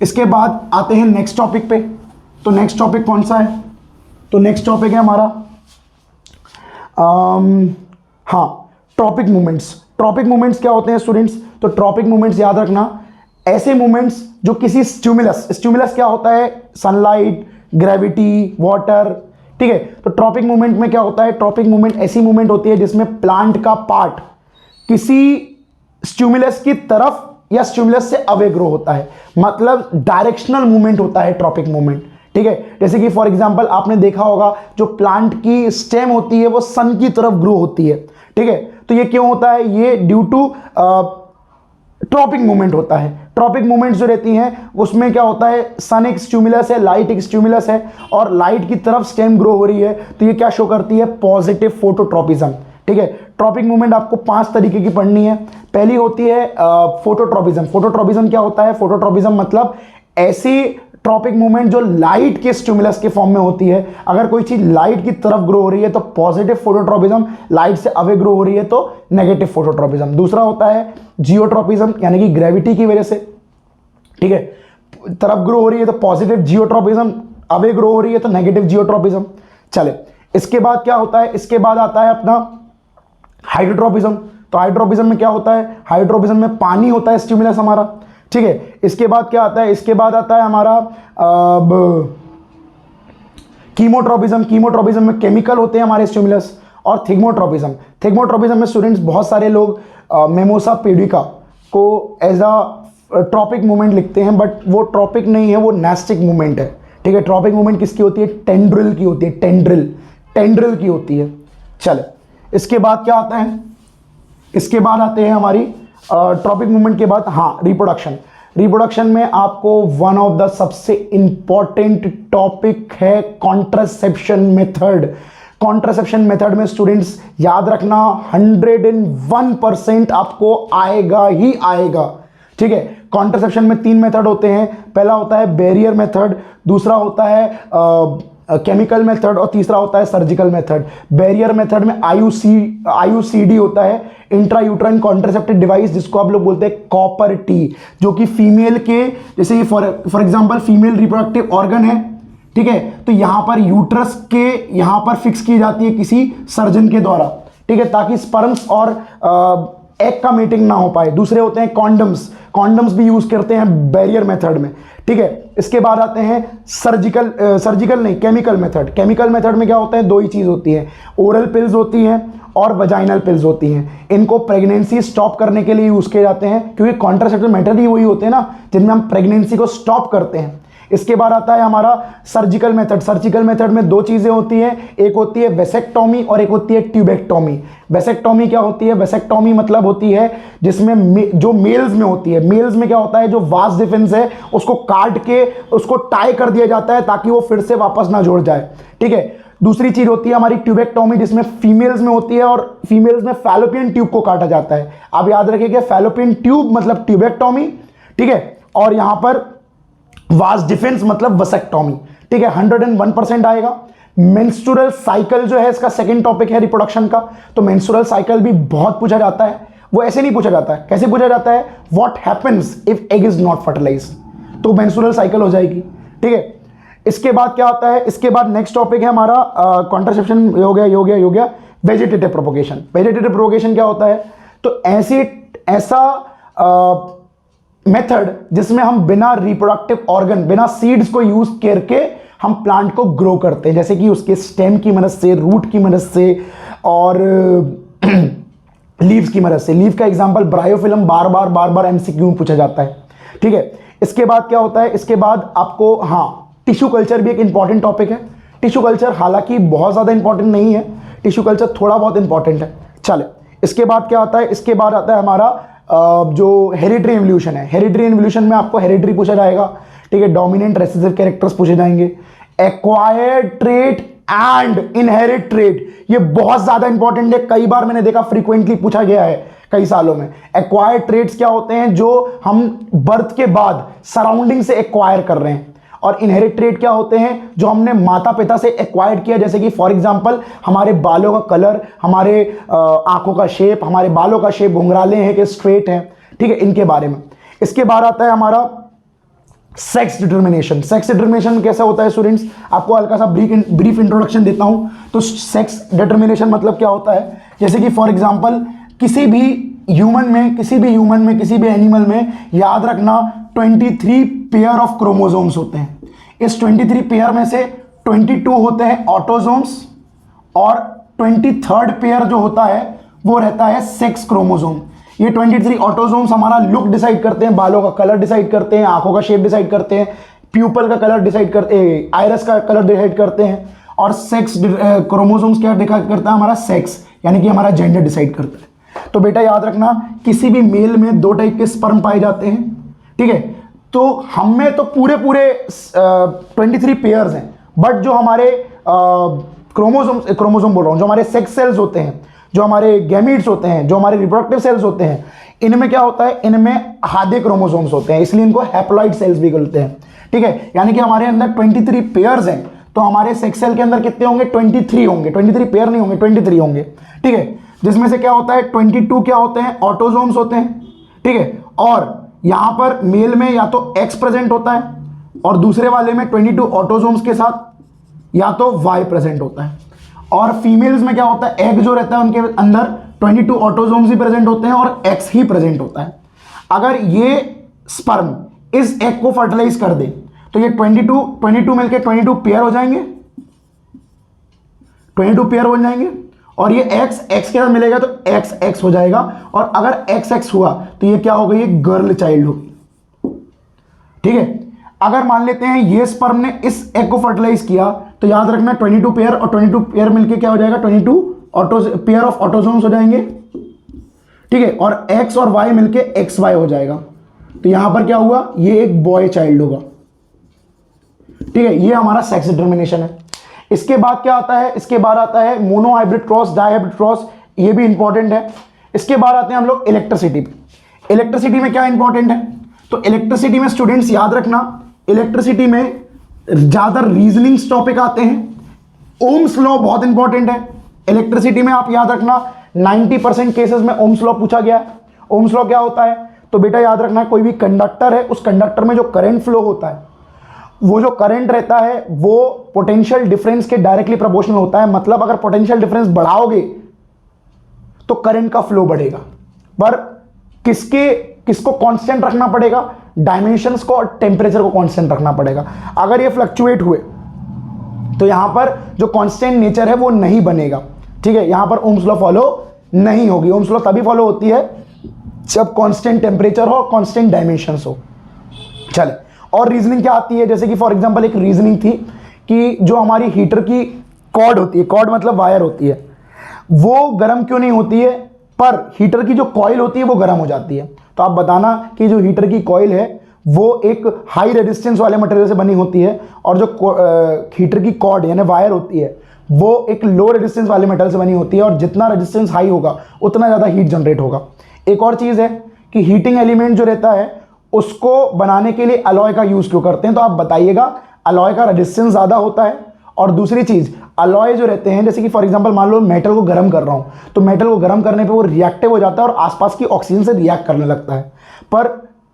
इसके बाद आते हैं नेक्स्ट टॉपिक पे। तो नेक्स्ट टॉपिक कौन सा है, तो नेक्स्ट टॉपिक है हमारा हाँ, ट्रॉपिक मूवमेंट्स। ट्रॉपिक मूवमेंट्स क्या होते हैं स्टूडेंट्स, तो ट्रॉपिक मूवमेंट्स याद रखना, ऐसे मूवमेंट्स जो किसी स्टिमुलस, स्टिमुलस क्या होता है, सनलाइट, ग्रेविटी, वाटर, ठीक है। तो ट्रॉपिक मूवमेंट में क्या होता है, ट्रॉपिक मूवमेंट ऐसी मूवमेंट होती है जिसमें प्लांट का पार्ट किसी स्टिमुलस की तरफ या स्टिमुलस से अवे ग्रो होता है, मतलब डायरेक्शनल मूवमेंट होता है ट्रॉपिक मूवमेंट, ठीक है। जैसे कि फॉर एग्जांपल आपने देखा होगा जो प्लांट की स्टेम होती है वो सन की तरफ ग्रो होती है, ठीक है। तो ये क्यों होता है, ये ड्यू टू ट्रॉपिक मूवमेंट होता है। ट्रॉपिक मूवमेंट जो रहती हैं उसमें क्या होता है, सन एक स्टिमुलस है, लाइट एक स्टिमुलस है और लाइट की तरफ स्टेम ग्रो हो रही है, तो ये क्या शो करती है, पॉजिटिव फोटोट्रॉपिज्म, ठीक है। ट्रॉपिक मूवमेंट आपको 5 तरीके की पढ़नी है। पहली होती है फोटोट्रॉपिज्म। फोटोट्रॉपिज्म क्या होता है, फोटोट्रॉपिज्म मतलब ऐसी ट्रॉपिक मूवमेंट जो लाइट के स्टिमुलस के फॉर्म में होती है। अगर कोई चीज लाइट की तरफ ग्रो हो रही है तो पॉजिटिव फोटोट्रॉपिज्म, लाइट से अवे ग्रो हो रही है तो नेगेटिव फोटोट्रॉपिज्म। दूसरा होता है जियोट्रॉपिज्म, यानी कि ग्रेविटी की वजह से, ठीक है, तरफ ग्रो हो रही है तो पॉजिटिव जियोट्रॉपिज्म, अवे ग्रो हो रही है तो नेगेटिव जियोट्रॉपिज्म। चले, इसके बाद क्या होता है, इसके बाद आता है अपना हाइड्रोट्रॉपिज्म। तो हाइड्रोट्रॉपिज्म में क्या होता है, हाइड्रोट्रॉपिज्म में पानी होता है स्टिमुलस हमारा, ठीक है। इसके बाद क्या आता है, इसके बाद आता है हमारा कीमोट्रॉपिज्म। कीमोट्रॉपिज्म में केमिकल होते हैं हमारे स्टिमुलस। और थिग्मोट्रॉपिज्म, थिग्मोट्रॉपिज्म में स्टूडेंट्स बहुत सारे लोग मेमोसा पेडिका को एज अ ट्रॉपिक मूवमेंट लिखते हैं, बट वो ट्रॉपिक नहीं है, वो नेस्टिक मूवमेंट है, ठीक है। ट्रॉपिक मूवमेंट किसकी होती है, टेंड्रिल की होती है, टेंड्रिल की होती है। चले, इसके बाद क्या आता है, इसके बाद आते हैं हमारी ट्रॉपिक मूवमेंट के बाद, हाँ, रिप्रोडक्शन। रिप्रोडक्शन में आपको वन ऑफ द सबसे इंपॉर्टेंट टॉपिक है कॉन्ट्रासेप्शन मेथड। कॉन्ट्रासेप्शन मेथड में स्टूडेंट्स याद रखना 101% आपको आएगा ही आएगा, ठीक है। कॉन्ट्रासेप्शन में 3 मेथड होते हैं। पहला होता है बैरियर मेथड, दूसरा होता है केमिकल मेथड और तीसरा होता है सर्जिकल मेथड। बैरियर मेथड में IUCD होता है, इंट्रा यूट्राइन कॉन्ट्रासेप्टिव डिवाइस, जिसको आप लोग बोलते हैं कॉपर टी, जो कि फीमेल के, जैसे for example female reproductive organ है, ठीक है, तो यहां पर यूट्रस के यहां पर फिक्स की जाती है किसी सर्जन के द्वारा, ठीक है, ताकि स्पर्म्स और एग का मीटिंग ना हो पाए। दूसरे होते हैं कॉन्डम्स, कॉन्डम्स भी यूज करते हैं बैरियर मेथड में, ठीक है। इसके बाद आते हैं सर्जिकल नहीं, केमिकल मेथड। केमिकल मेथड में क्या होता है, 2 ही चीज होती है, ओरल पिल्स होती हैं और वजाइनल पिल्स होती हैं। इनको प्रेगनेंसी स्टॉप करने के लिए यूज किए जाते हैं, क्योंकि कॉन्ट्रासेप्टिव मेथड ही वही होते हैं ना जिनमें हम प्रेगनेंसी को स्टॉप करते हैं। इसके बाद आता है हमारा सर्जिकल मेथड। सर्जिकल मेथड में 2 चीजें होती हैं, एक होती है वेसेक्टोमी और एक होती है ट्यूबेक्टोमी। वेसेक्टोमी क्या होती है, वेसेक्टोमी मतलब होती है जिसमें जो मेल्स में होती है, मेल्स में क्या होता है, जो वास डिफेंस है उसको काट के उसको टाई कर दिया जाता है ताकि वो फिर से वापस ना जुड़ जाए, ठीक है। दूसरी चीज होती है हमारी ट्यूबेक्टोमी, जिसमें फीमेल्स में होती है और फीमेल्स में फैलोपियन ट्यूब को काटा जाता है। आप याद रखिएगा, फैलोपियन ट्यूब मतलब ट्यूबेक्टोमी, ठीक है, और यहां पर वास डिफेंस मतलब वसेक्टोमी, ठीक है। 101% आएगा। मेंस्ट्रुअल साइकिल जो है इसका सेकंड टॉपिक है रिप्रोडक्शन का, तो मेंस्ट्रुअल साइकिल भी बहुत पूछा जाता है। वो ऐसे नहीं पूछा जाता है, कैसे पूछा जाता है, what happens if egg is not fertilised, तो मेंस्ट्रुअल साइकिल हो जाएगी, ठीक है। इसके बाद क्या आता है, इसके बाद नेक्स्ट टॉपिक है हमारा कॉन्ट्रासेप्शन, हो गया वेजिटेटिव प्रोपोगेशन। वेजिटेटिव प्रोपोगेशन क्या होता है, तो ऐसा मेथड जिसमें हम बिना रिप्रोडक्टिव ऑर्गन, बिना सीड्स को यूज करके हम प्लांट को ग्रो करते हैं, जैसे कि उसके स्टेम की मदद से, रूट की मदद से और लीव्स की मदद से। लीव का एग्जांपल ब्रायोफिलम बार बार एमसीक्यू में पूछा जाता है, ठीक है। इसके बाद क्या होता है, इसके बाद आपको, हाँ, टिश्यू कल्चर भी एक इंपॉर्टेंट टॉपिक है। टिश्यू कल्चर हालांकि बहुत ज्यादा इंपॉर्टेंट नहीं है, टिश्यू कल्चर थोड़ा बहुत इंपॉर्टेंट है। चले, इसके बाद क्या आता है, इसके बाद आता है हमारा जो हेरिडिटरी इवोल्यूशन है। हेरिडिटरी इवोल्यूशन में आपको हेरिडिटरी पूछा जाएगा, ठीक है, डोमिनेंट रेसेसिव कैरेक्टर्स पूछे जाएंगे, acquired trait and inherit trait, ये बहुत ज्यादा इंपॉर्टेंट है, कई बार मैंने देखा फ्रीक्वेंटली पूछा गया है कई सालों में। एक्वायर्ड ट्रेट्स क्या होते हैं, जो हम बर्थ के बाद सराउंडिंग से एक्वायर कर रहे हैं, और इनहेरिट ट्रेट क्या होते हैं जो हमने माता पिता से एक्वायर्ड किया, जैसे कि फॉर एग्जांपल हमारे बालों का कलर, हमारे आंखों का शेप, हमारे बालों का शेप घुंघराले हैं कि स्ट्रेट हैं, ठीक है, इनके बारे में। इसके बाद आता है हमारा सेक्स डिटर्मिनेशन। सेक्स डिटर्मिनेशन कैसा होता है स्टूडेंट्स, आपको हल्का सा ब्रीफ इंट्रोडक्शन देता हूं। तो सेक्स डिटर्मिनेशन मतलब क्या होता है, जैसे कि फॉर एग्जांपल किसी भी ह्यूमन में, किसी भी एनिमल में याद रखना 23 पेयर ऑफ क्रोमोसोम्स होते हैं। इस 23 पेयर में से 22 होते हैं ऑटोसोम्स और 23rd पेयर जो होता है वो रहता है सेक्स क्रोमोसोम। ये 23 ऑटोसोम्स हमारा लुक डिसाइड करते हैं, बालों का कलर डिसाइड करते हैं, आंखों का शेप डिसाइड करते हैं, प्यूपल का कलर डिसाइड करते हैं, आइरस का कलर डिसाइड करते हैं। और सेक्स क्रोमोसोम्स क्या डिसाइड करता है? हमारा सेक्स यानी कि हमारा जेंडर डिसाइड करता है। तो बेटा याद रखना, किसी भी मेल में 2 टाइप के स्पर्म पाए जाते हैं, ठीक है। तो हम में तो पूरे 23 पेयर्स हैं, बट जो हमारे क्रोमोसोम बोल रहा हूं, जो हमारे सेक्स सेल्स होते हैं, जो हमारे गैमीट्स होते हैं, जो हमारे रिप्रोडक्टिव सेल्स होते हैं, इनमें क्या होता है? इनमें आधे क्रोमोसोम्स होते हैं, इसलिए इनको हैप्लॉइड सेल्स भी बोलते हैं, ठीक है। यानी कि हमारे अंदर 23 पेयर्स हैं, तो हमारे सेक्स सेल के अंदर कितने होंगे? 23 होंगे। 23 पेयर नहीं होंगे, 23 होंगे, ठीक है। जिसमें से क्या होता है? 22 क्या होते हैं? ऑटोसोम्स होते हैं, ठीक है। और यहां पर मेल में या तो एक्स प्रेजेंट होता है और दूसरे वाले में 22 ऑटोसोम्स के साथ या तो वाई प्रेजेंट होता है। और फीमेल्स में क्या होता है? एग जो रहता है उनके अंदर 22 ऑटोसोम्स ही प्रेजेंट होते हैं और एक्स ही प्रेजेंट होता है। अगर ये स्पर्म इस एग को फर्टिलाइज कर दे तो ये 22 मिलके 22 पेयर हो जाएंगे, 22 पेयर हो जाएंगे। और ये एक्स के साथ मिलेगा तो एक्स हो जाएगा। और अगर एक्स हुआ तो ये क्या हो गई? ये गर्ल चाइल्ड होगी, ठीक है। अगर मान लेते हैं ये स्पर्म ने इस एग को फर्टिलाइज किया तो याद रखना 22 पेयर और 22 पेयर मिलके क्या हो जाएगा? 22 पेयर ऑफ ऑटोसोम्स हो जाएंगे, ठीक है। और एक्स और वाई मिलके एक्स वाई हो जाएगा। तो यहां पर क्या हुआ? ये एक बॉय चाइल्ड होगा, ठीक है। ये हमारा सेक्स डिटर्मिनेशन है। इसके बाद क्या आता है? इसके बाद आता है mono hybrid cross, dihybrid cross, ये भी इंपॉर्टेंट है। इसके बाद आते हैं हम लोग इलेक्ट्रिसिटी पे। इलेक्ट्रिसिटी में क्या इंपॉर्टेंट है? तो इलेक्ट्रिसिटी में स्टूडेंट्स याद रखना, इलेक्ट्रिसिटी में ज्यादा रीजनिंग टॉपिक आते हैं। ओम्स लॉ बहुत इंपॉर्टेंट है इलेक्ट्रिसिटी में, आप याद रखना 90% केसेस में ओम्स लॉ पूछा गया है। ओम्स लॉ क्या होता है? तो बेटा याद रखना, कोई भी कंडक्टर है, उस कंडक्टर में जो करंट फ्लो होता है, वो जो करंट रहता है वो पोटेंशियल डिफरेंस के डायरेक्टली प्रोपोर्शनल होता है। मतलब अगर पोटेंशियल डिफरेंस बढ़ाओगे तो करंट का फ्लो बढ़ेगा, पर किसको कांस्टेंट रखना पड़ेगा? डायमेंशंस को और टेम्परेचर को कांस्टेंट रखना पड़ेगा। अगर ये फ्लक्चुएट हुए तो यहां पर जो कांस्टेंट नेचर है वो नहीं बनेगा, ठीक है। यहां पर ओम्स लॉ फॉलो नहीं होगी। ओम्स लॉ तभी फॉलो होती है जब कांस्टेंट टेम्परेचर हो, कांस्टेंट डायमेंशंस हो। चले, और रीजनिंग क्या आती है? जैसे कि फॉर एग्जांपल एक रीजनिंग थी कि जो हमारी हीटर की कॉर्ड होती है, कॉर्ड मतलब वायर होती है, वो गर्म क्यों नहीं होती है, पर हीटर की जो कॉइल होती है वो गर्म हो जाती है। तो आप बताना कि जो हीटर की कॉइल है वो एक हाई रेजिस्टेंस वाले मटेरियल से बनी होती है और जो हीटर की कॉर्ड यानी वायर होती है वो एक लो रेजिस्टेंस वाले मेटल से बनी होती है, और जितना रेजिस्टेंस हाई होगा उतना ज़्यादा हीट जनरेट होगा। एक और चीज़ है कि हीटिंग एलिमेंट जो रहता है उसको बनाने के लिए अलॉय का यूज़ क्यों करते हैं? तो आप बताइएगा, अलॉय का रेजिस्टेंस ज़्यादा होता है। और दूसरी चीज़, अलॉय जो रहते हैं, जैसे कि फॉर एग्जांपल मान लो मेटल को गर्म कर रहा हूं, तो मेटल को गर्म करने पे वो रिएक्टिव हो जाता है और आसपास की ऑक्सीजन से रिएक्ट करने लगता है। पर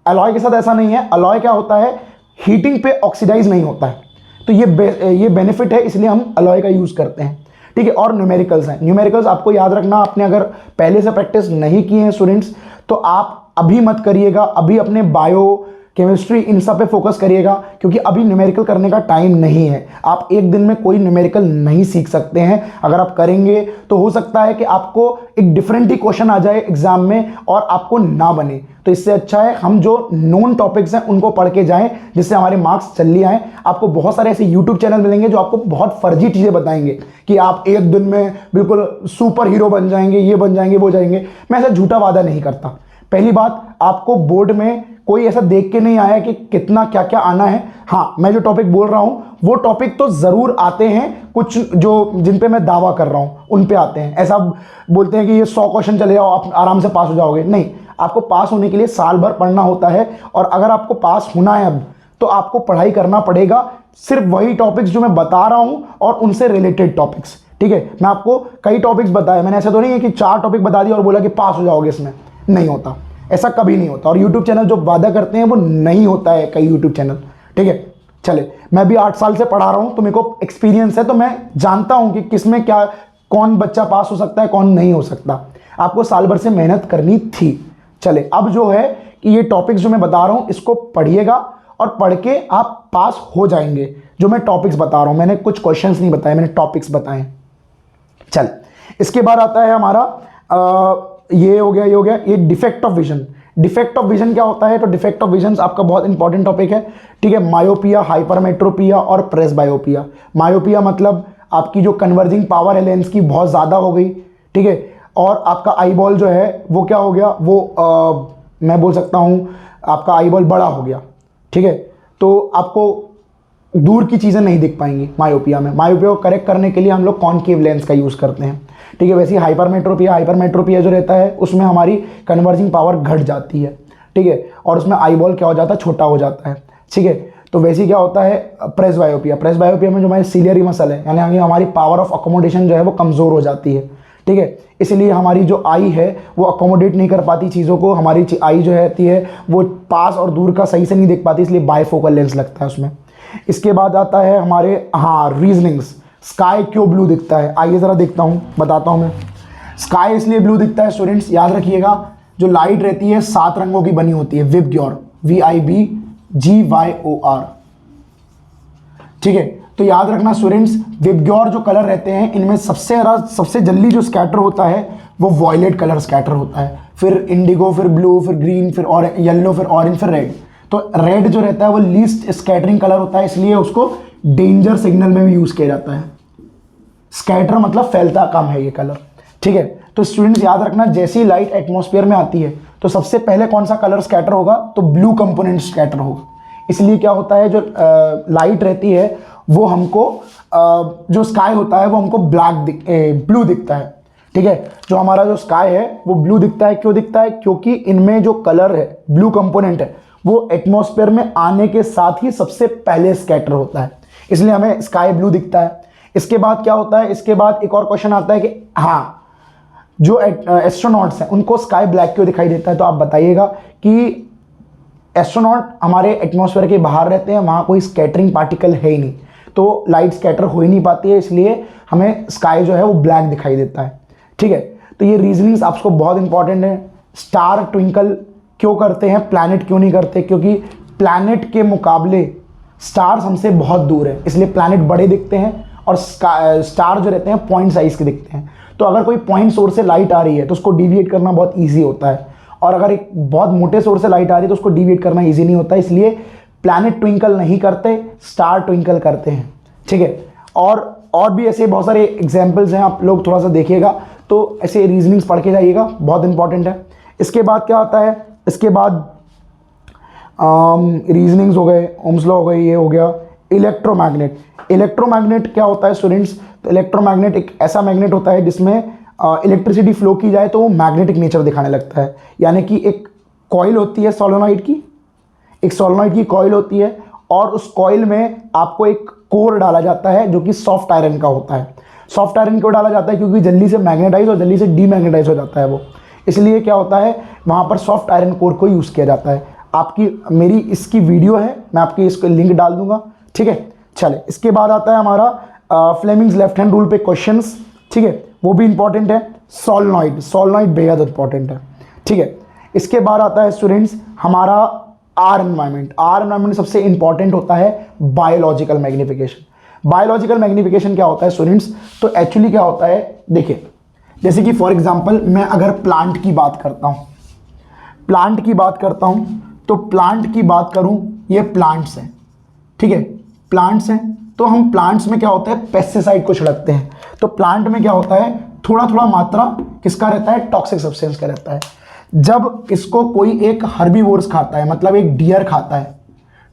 अलॉय के साथ ऐसा नहीं है। अलॉय क्या होता है? हीटिंग पे ऑक्सीडाइज नहीं होता है। तो ये बेनिफिट है, इसलिए हम अलॉय का यूज़ करते हैं, ठीक है। और न्यूमेरिकल्स हैं। न्यूमेरिकल्स आपको याद रखना, आपने अगर पहले से प्रैक्टिस नहीं किए हैं स्टूडेंट्स तो आप अभी मत करिएगा, अभी अपने बायो केमिस्ट्री इन सब पे फोकस करिएगा, क्योंकि अभी न्यूमेरिकल करने का टाइम नहीं है। आप एक दिन में कोई न्यूमेरिकल नहीं सीख सकते हैं। अगर आप करेंगे तो हो सकता है कि आपको एक डिफरेंट ही क्वेश्चन आ जाए एग्जाम में और आपको ना बने। तो इससे अच्छा है हम जो नोन टॉपिक्स हैं उनको पढ़ के जाएं, जिससे हमारे मार्क्स जल्दी आए। आपको बहुत सारे ऐसे यूट्यूब चैनल मिलेंगे जो आपको बहुत फर्जी चीज़ें बताएंगे कि आप एक दिन में बिल्कुल सुपर हीरो बन जाएंगे, ये बन जाएंगे, वो जाएंगे। मैं ऐसा झूठा वादा नहीं करता। पहली बात, आपको बोर्ड में कोई ऐसा देख के नहीं आया कि कितना क्या क्या आना है। हाँ, मैं जो टॉपिक बोल रहा हूं वो टॉपिक तो जरूर आते हैं, कुछ जो जिन पे मैं दावा कर रहा हूं उन पे आते हैं। ऐसा बोलते हैं कि ये 100 क्वेश्चन चले जाओ आप आराम से पास हो जाओगे, नहीं। आपको पास होने के लिए साल भर पढ़ना होता है, और अगर आपको पास होना है अब तो आपको पढ़ाई करना पड़ेगा। सिर्फ वही टॉपिक्स जो मैं बता रहा हूं और उनसे रिलेटेड टॉपिक्स, ठीक है। मैं आपको कई टॉपिक्स बताए, मैंने ऐसा तो नहीं है कि 4 टॉपिक बता दिया और बोला कि पास हो जाओगे इसमें, नहीं होता, ऐसा कभी नहीं होता। और YouTube चैनल जो वादा करते हैं वो नहीं होता है, कई YouTube चैनल, ठीक है। चले, मैं भी 8 साल से पढ़ा रहा हूं तो मेरे को एक्सपीरियंस है, तो मैं जानता हूं कि किसमें क्या, कौन बच्चा पास हो सकता है, कौन नहीं हो सकता। आपको साल भर से मेहनत करनी थी। चले, अब जो है कि ये टॉपिक्स जो मैं बता रहा हूँ इसको पढ़िएगा और पढ़ के आप पास हो जाएंगे। जो मैं टॉपिक्स बता रहा हूँ, मैंने कुछ क्वेश्चंस नहीं बताए, मैंने टॉपिक्स बताए। चल, इसके बाद आता है हमारा ये हो गया ये defect of vision. Defect of vision क्या होता है? तो डिफेक्ट ऑफ विजन आपका बहुत इंपॉर्टेंट टॉपिक है, ठीक है। मायोपिया, हाइपरमेट्रोपिया और प्रेसबायोपिया। मायोपिया मतलब आपकी जो कन्वर्जिंग पावर है लेंस की बहुत ज़्यादा हो गई, ठीक है, और आपका आई बॉल जो है वो क्या हो गया, वो मैं बोल सकता हूँ आपका आई बॉल बड़ा हो गया, ठीक है। तो आपको दूर की चीज़ें नहीं दिख पाएंगी मायोपिया में। मायोपिया को करेक्ट करने के लिए हम लोग कॉनकेव लेंस का यूज़ करते हैं, ठीक है। वैसे ही हाइपरमेट्रोपिया जो रहता है उसमें हमारी कन्वर्जिंग पावर घट जाती है, ठीक है, और उसमें आई बॉल क्या हो जाता है, छोटा हो जाता है, ठीक है। तो वैसे क्या होता है प्रेसबायोपिया में जो हमारी सिलियरी मसल है, यानी हमारी पावर ऑफ अकोमोडेशन जो है वो कमज़ोर हो जाती है, ठीक है। इसलिए हमारी जो आई है वो अकोमोडेट नहीं कर पाती चीज़ों को, हमारी आई जो रहती है वो पास और दूर का सही से नहीं देख पाती, इसलिए बायफोकल लेंस लगता है उसमें। इसके बाद आता है हमारे रीजनिंग्स। स्काई क्यों ब्लू दिखता है, आइए ज़रा देखता हूँ, बताता हूँ मैं। स्काई इसलिए ब्लू दिखता है स्टूडेंट्स, याद रखिएगा, जो लाइट रहती है 7 रंगों की बनी होती है, विबग्योर, VIBGYOR, ठीक है। तो याद रखना स्टूडेंट्स, विबग्योर जो कलर रहते हैं इनमें सबसे जल्दी जो स्कैटर होता है वो वॉयलेट कलर स्कैटर होता है, फिर इंडिगो, फिर ब्लू, फिर ग्रीन, फिर येलो, फिर ऑरेंज, फिर रेड। तो रेड जो रहता है वो लीस्ट स्कैटरिंग कलर होता है, इसलिए उसको डेंजर सिग्नल में भी यूज़ किया जाता है। स्कैटर मतलब फैलता कम है ये कलर, ठीक है। तो स्टूडेंट्स याद रखना, जैसे ही लाइट एटमॉस्फेयर में आती है तो सबसे पहले कौन सा कलर स्कैटर होगा, तो ब्लू कंपोनेंट स्कैटर होगा। इसलिए क्या होता है, जो लाइट रहती है वो हमको जो स्काई होता है वो हमको ब्लू दिखता है, ठीक है। जो हमारा जो स्काई है वो ब्लू दिखता है, क्यों दिखता है, क्योंकि इनमें जो कलर है, ब्लू कंपोनेंट है, वो एटमॉस्फेयर में आने के साथ ही सबसे पहले स्कैटर होता है, इसलिए हमें स्काई ब्लू दिखता है। इसके बाद क्या होता है, इसके बाद एक और क्वेश्चन आता है कि हाँ, जो एस्ट्रोनॉट्स हैं उनको स्काई ब्लैक क्यों दिखाई देता है। तो आप बताइएगा कि एस्ट्रोनॉट हमारे एटमॉस्फेयर के बाहर रहते हैं, वहाँ कोई स्कैटरिंग पार्टिकल है ही नहीं, तो लाइट स्कैटर हो ही नहीं पाती है, इसलिए हमें स्काई जो है वो ब्लैक दिखाई देता है, ठीक है। तो ये रीजनिंग्स आपको बहुत इंपॉर्टेंट है। स्टार ट्विंकल क्यों करते हैं, प्लैनेट क्यों नहीं करते, क्योंकि प्लैनेट के मुकाबले स्टार्स हमसे बहुत दूर है, इसलिए प्लैनेट बड़े दिखते हैं और स्टार जो रहते हैं पॉइंट साइज के दिखते हैं। तो अगर कोई पॉइंट सोर्स से लाइट आ रही है तो उसको डिविएट करना बहुत ईजी होता है, और अगर एक बहुत मोटे सोर्स से लाइट आ रही है तो उसको डिविएट करना ईजी नहीं होता, इसलिए प्लैनेट ट्विंकल नहीं करते, स्टार ट्विंकल करते हैं, ठीक है। और भी ऐसे बहुत सारे एग्जाम्पल्स हैं, आप लोग थोड़ा सा देखिएगा, तो ऐसे रीजनिंग्स पढ़ के जाइएगा, बहुत इंपॉर्टेंट है। इसके बाद क्या आता है, इसके बाद रीजनिंग्स हो गए, ओम्स लॉ हो गई, ये हो गया। इलेक्ट्रोमैग्नेट। इलेक्ट्रोमैग्नेट क्या होता है स्टूडेंट्स, तो इलेक्ट्रोमैग्नेट एक ऐसा मैग्नेट होता है जिसमें इलेक्ट्रिसिटी फ्लो की जाए तो वो मैग्नेटिक नेचर दिखाने लगता है। यानी कि एक कॉइल होती है सोलेनॉइड की, एक सोलेनॉइड की कॉइल होती है, और उस कॉइल में आपको एक कोर डाला जाता है जो कि सॉफ्ट आयरन का होता है। सॉफ्ट आयरन क्यों डाला जाता है, क्योंकि जल्दी से मैग्नेटाइज और जल्दी से डीमैग्नेटाइज हो जाता है वो, इसलिए क्या होता है वहाँ पर सॉफ्ट आयरन कोर को यूज़ किया जाता है। आपकी मेरी इसकी वीडियो है, मैं आपकी इसको लिंक डाल दूंगा, ठीक है। चले, इसके बाद आता है हमारा फ्लेमिंग्स लेफ्ट हैंड रूल पे क्वेश्चंस, ठीक है, वो भी इंपॉर्टेंट है। सोलनॉइड बेहद इंपॉर्टेंट है, ठीक है। इसके बाद आता है स्टूडेंट्स हमारा आर एनवायरनमेंट सबसे इंपॉर्टेंट होता है बायोलॉजिकल मैग्निफिकेशन। बायोलॉजिकल मैग्निफिकेशन क्या होता है स्टूडेंट्स, तो एक्चुअली क्या होता है, देखिए, जैसे कि फॉर एग्जांपल मैं अगर प्लांट की बात करता हूँ, तो प्लांट की बात करूँ, ये प्लांट्स हैं, ठीक है, प्लांट्स हैं, तो हम प्लांट्स में क्या होता है, पेस्टिसाइड को छिड़कते हैं। तो प्लांट में क्या होता है, थोड़ा थोड़ा मात्रा किसका रहता है, टॉक्सिक सब्सटेंस का रहता है। जब इसको कोई एक हर्बीवोर्स खाता है, मतलब एक डियर खाता है,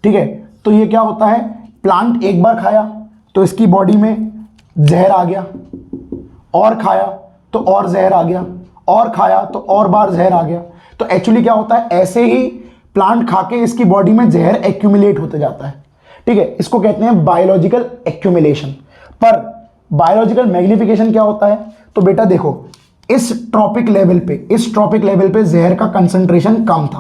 ठीक है, तो ये क्या होता है, प्लांट एक बार खाया तो इसकी बॉडी में जहर आ गया, और खाया तो और जहर आ गया, और खाया तो और बार जहर आ गया। तो एक्चुअली क्या होता है, ऐसे ही प्लांट खा के इसकी बॉडी में जहर एक्यूमुलेट होते जाता है, ठीक है, इसको कहते हैं बायोलॉजिकल एक्यूमुलेशन। पर बायोलॉजिकल मैग्निफिकेशन क्या होता है, तो बेटा देखो, इस ट्रॉपिक लेवल पे जहर का कंसंट्रेशन कम था,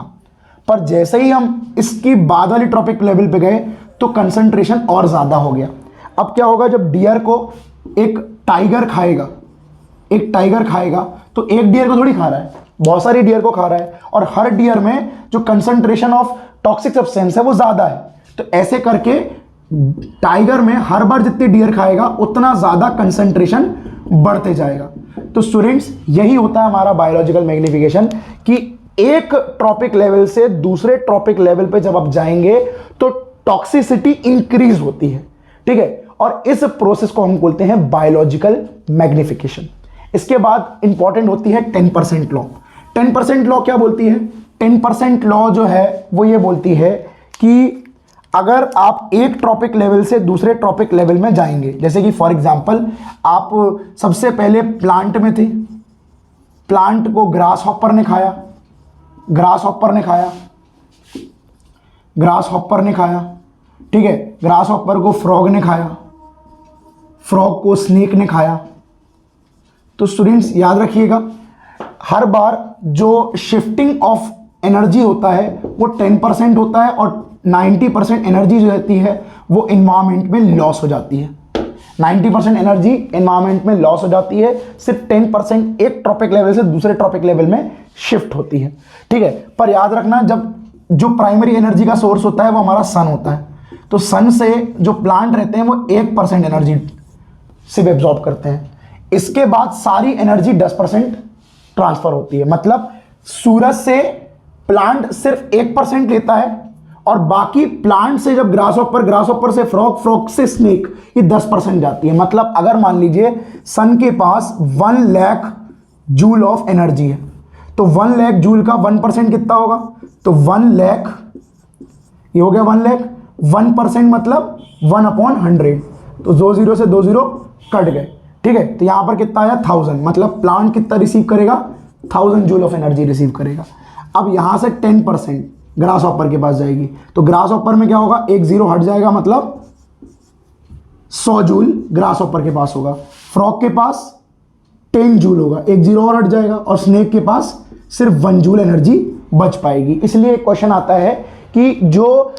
पर जैसे ही हम इसकी बाद वाली ट्रॉपिक लेवल पे गए तो कंसंट्रेशन और ज्यादा हो गया। अब क्या होगा, जब डियर को एक टाइगर खाएगा, तो एक डियर को थोड़ी खा रहा है, बहुत सारी डियर को खा रहा है और हर डियर में जो कंसंट्रेशन ऑफ टॉक्सिक सब्सटेंस है वो ज्यादा है। तो ऐसे करके टाइगर में हर बार जितनी डियर खाएगा उतना ज्यादा कंसंट्रेशन बढ़ते जाएगा। तो स्टूडेंट्स यही होता है हमारा बायोलॉजिकल मैग्निफिकेशन कि एक ट्रॉपिक लेवल से दूसरे ट्रॉपिक लेवल पे जब आप जाएंगे तो टॉक्सिसिटी इंक्रीज होती है, ठीक है। और इस प्रोसेस को हम बोलते हैं बायोलॉजिकल मैग्निफिकेशन। इसके बाद इंपॉर्टेंट होती है 10% लॉ। 10% लॉ क्या बोलती है? 10% लॉ जो है वो ये बोलती है कि अगर आप एक ट्रॉपिक लेवल से दूसरे ट्रॉपिक लेवल में जाएंगे, जैसे कि फॉर एग्जांपल आप सबसे पहले प्लांट में थे, प्लांट को ग्रास हॉपर ने खाया, ग्रास हॉपर ने खाया, ग्रास हॉपर ने खाया, ठीक है। ग्रास हॉपर को फ्रॉग ने खाया, फ्रॉग को स्नेक ने खाया। तो स्टूडेंट्स याद रखिएगा, हर बार जो शिफ्टिंग ऑफ एनर्जी होता है वो 10% होता है और 90% एनर्जी जो रहती है वो एनवायरमेंट में लॉस हो जाती है। 90% एनर्जी एनवायरमेंट में लॉस हो जाती है, सिर्फ 10% एक ट्रॉपिक लेवल से दूसरे ट्रॉपिक लेवल में शिफ्ट होती है, ठीक है। पर याद रखना, जब जो प्राइमरी एनर्जी का सोर्स होता है वो हमारा सन होता है, तो सन से जो प्लांट रहते हैं वो 1% एनर्जी सिर्फ एब्जॉर्ब करते हैं। इसके बाद सारी एनर्जी 10% ट्रांसफर होती है। मतलब सूरज से प्लांट सिर्फ 1% लेता है और बाकी प्लांट से जब ग्रास हॉपर से फ्रॉग, फ्रॉग से स्नेक, ये 10% जाती है। मतलब अगर मान लीजिए सन के पास 1 लाख जूल ऑफ एनर्जी है, तो 1 लाख जूल का 1% कितना होगा? तो 1 लाख, ये हो गया 1 लाख। 1% मतलब 1/100, तो 2 0 से 2 0 कट गए, ठीक है। तो यहां पर कितना आया? 1000। मतलब प्लांट कितना रिसीव करेगा? 1000 जूल ऑफ एनर्जी रिसीव करेगा। अब यहां से 10% ग्रास हॉपर के पास जाएगी, तो ग्रास हॉपर में क्या होगा? 1 0 हट जाएगा, मतलब 100 जूल ग्रास हॉपर के पास होगा। फ्रॉग के पास 10 जूल होगा, 1 0 और हट जाएगा, और स्नेक के पास सिर्फ 1 जूल एनर्जी बच पाएगी। इसलिए क्वेश्चन आता है कि जो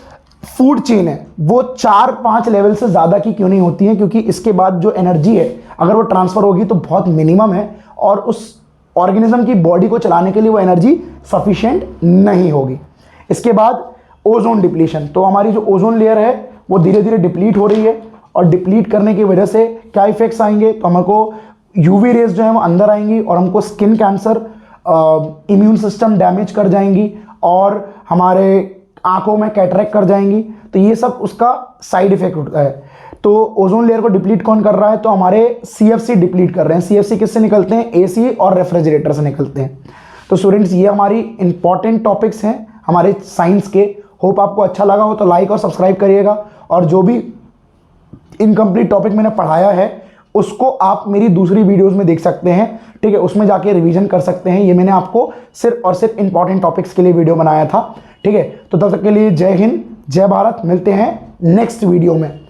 फूड चेन है वो 4-5 लेवल से ज्यादा की क्यों नहीं होती है? क्योंकि इसके बाद जो एनर्जी है अगर वो ट्रांसफर होगी तो बहुत मिनिमम है और उस ऑर्गेनिज्म की बॉडी को चलाने के लिए वो एनर्जी सफिशिएंट नहीं होगी। इसके बाद ओजोन डिप्लीशन। तो हमारी जो ओजोन लेयर है वो धीरे धीरे डिप्लीट हो रही है, और डिप्लीट करने की वजह से क्या इफेक्ट्स आएंगे? तो हमको यूवी रेज जो है वो अंदर आएंगी और हमको skin cancer, immune system damage कर जाएंगी और हमारे आंखों में कैटरेक्ट कर जाएंगी। तो ये सब उसका साइड इफेक्ट होता है। तो ओजोन लेयर को डिप्लीट कौन कर रहा है? तो हमारे CFC डिप्लीट कर रहे हैं। CFC किससे निकलते हैं? AC और रेफ्रिजरेटर से निकलते हैं। तो स्टूडेंट्स ये हमारी इंपॉर्टेंट टॉपिक्स हैं हमारे साइंस के। होप आपको अच्छा लगा हो तो लाइक और सब्सक्राइब करिएगा, और जो भी इनकम्प्लीट टॉपिक मैंने पढ़ाया है उसको आप मेरी दूसरी वीडियोस में देख सकते हैं, ठीक है। उसमें जाके रिवीजन कर सकते हैं। ये मैंने आपको सिर्फ और सिर्फ इंपॉर्टेंट टॉपिक्स के लिए वीडियो बनाया था, ठीक है। तो तब तक के लिए जय हिंद, जय भारत। मिलते हैं नेक्स्ट वीडियो में।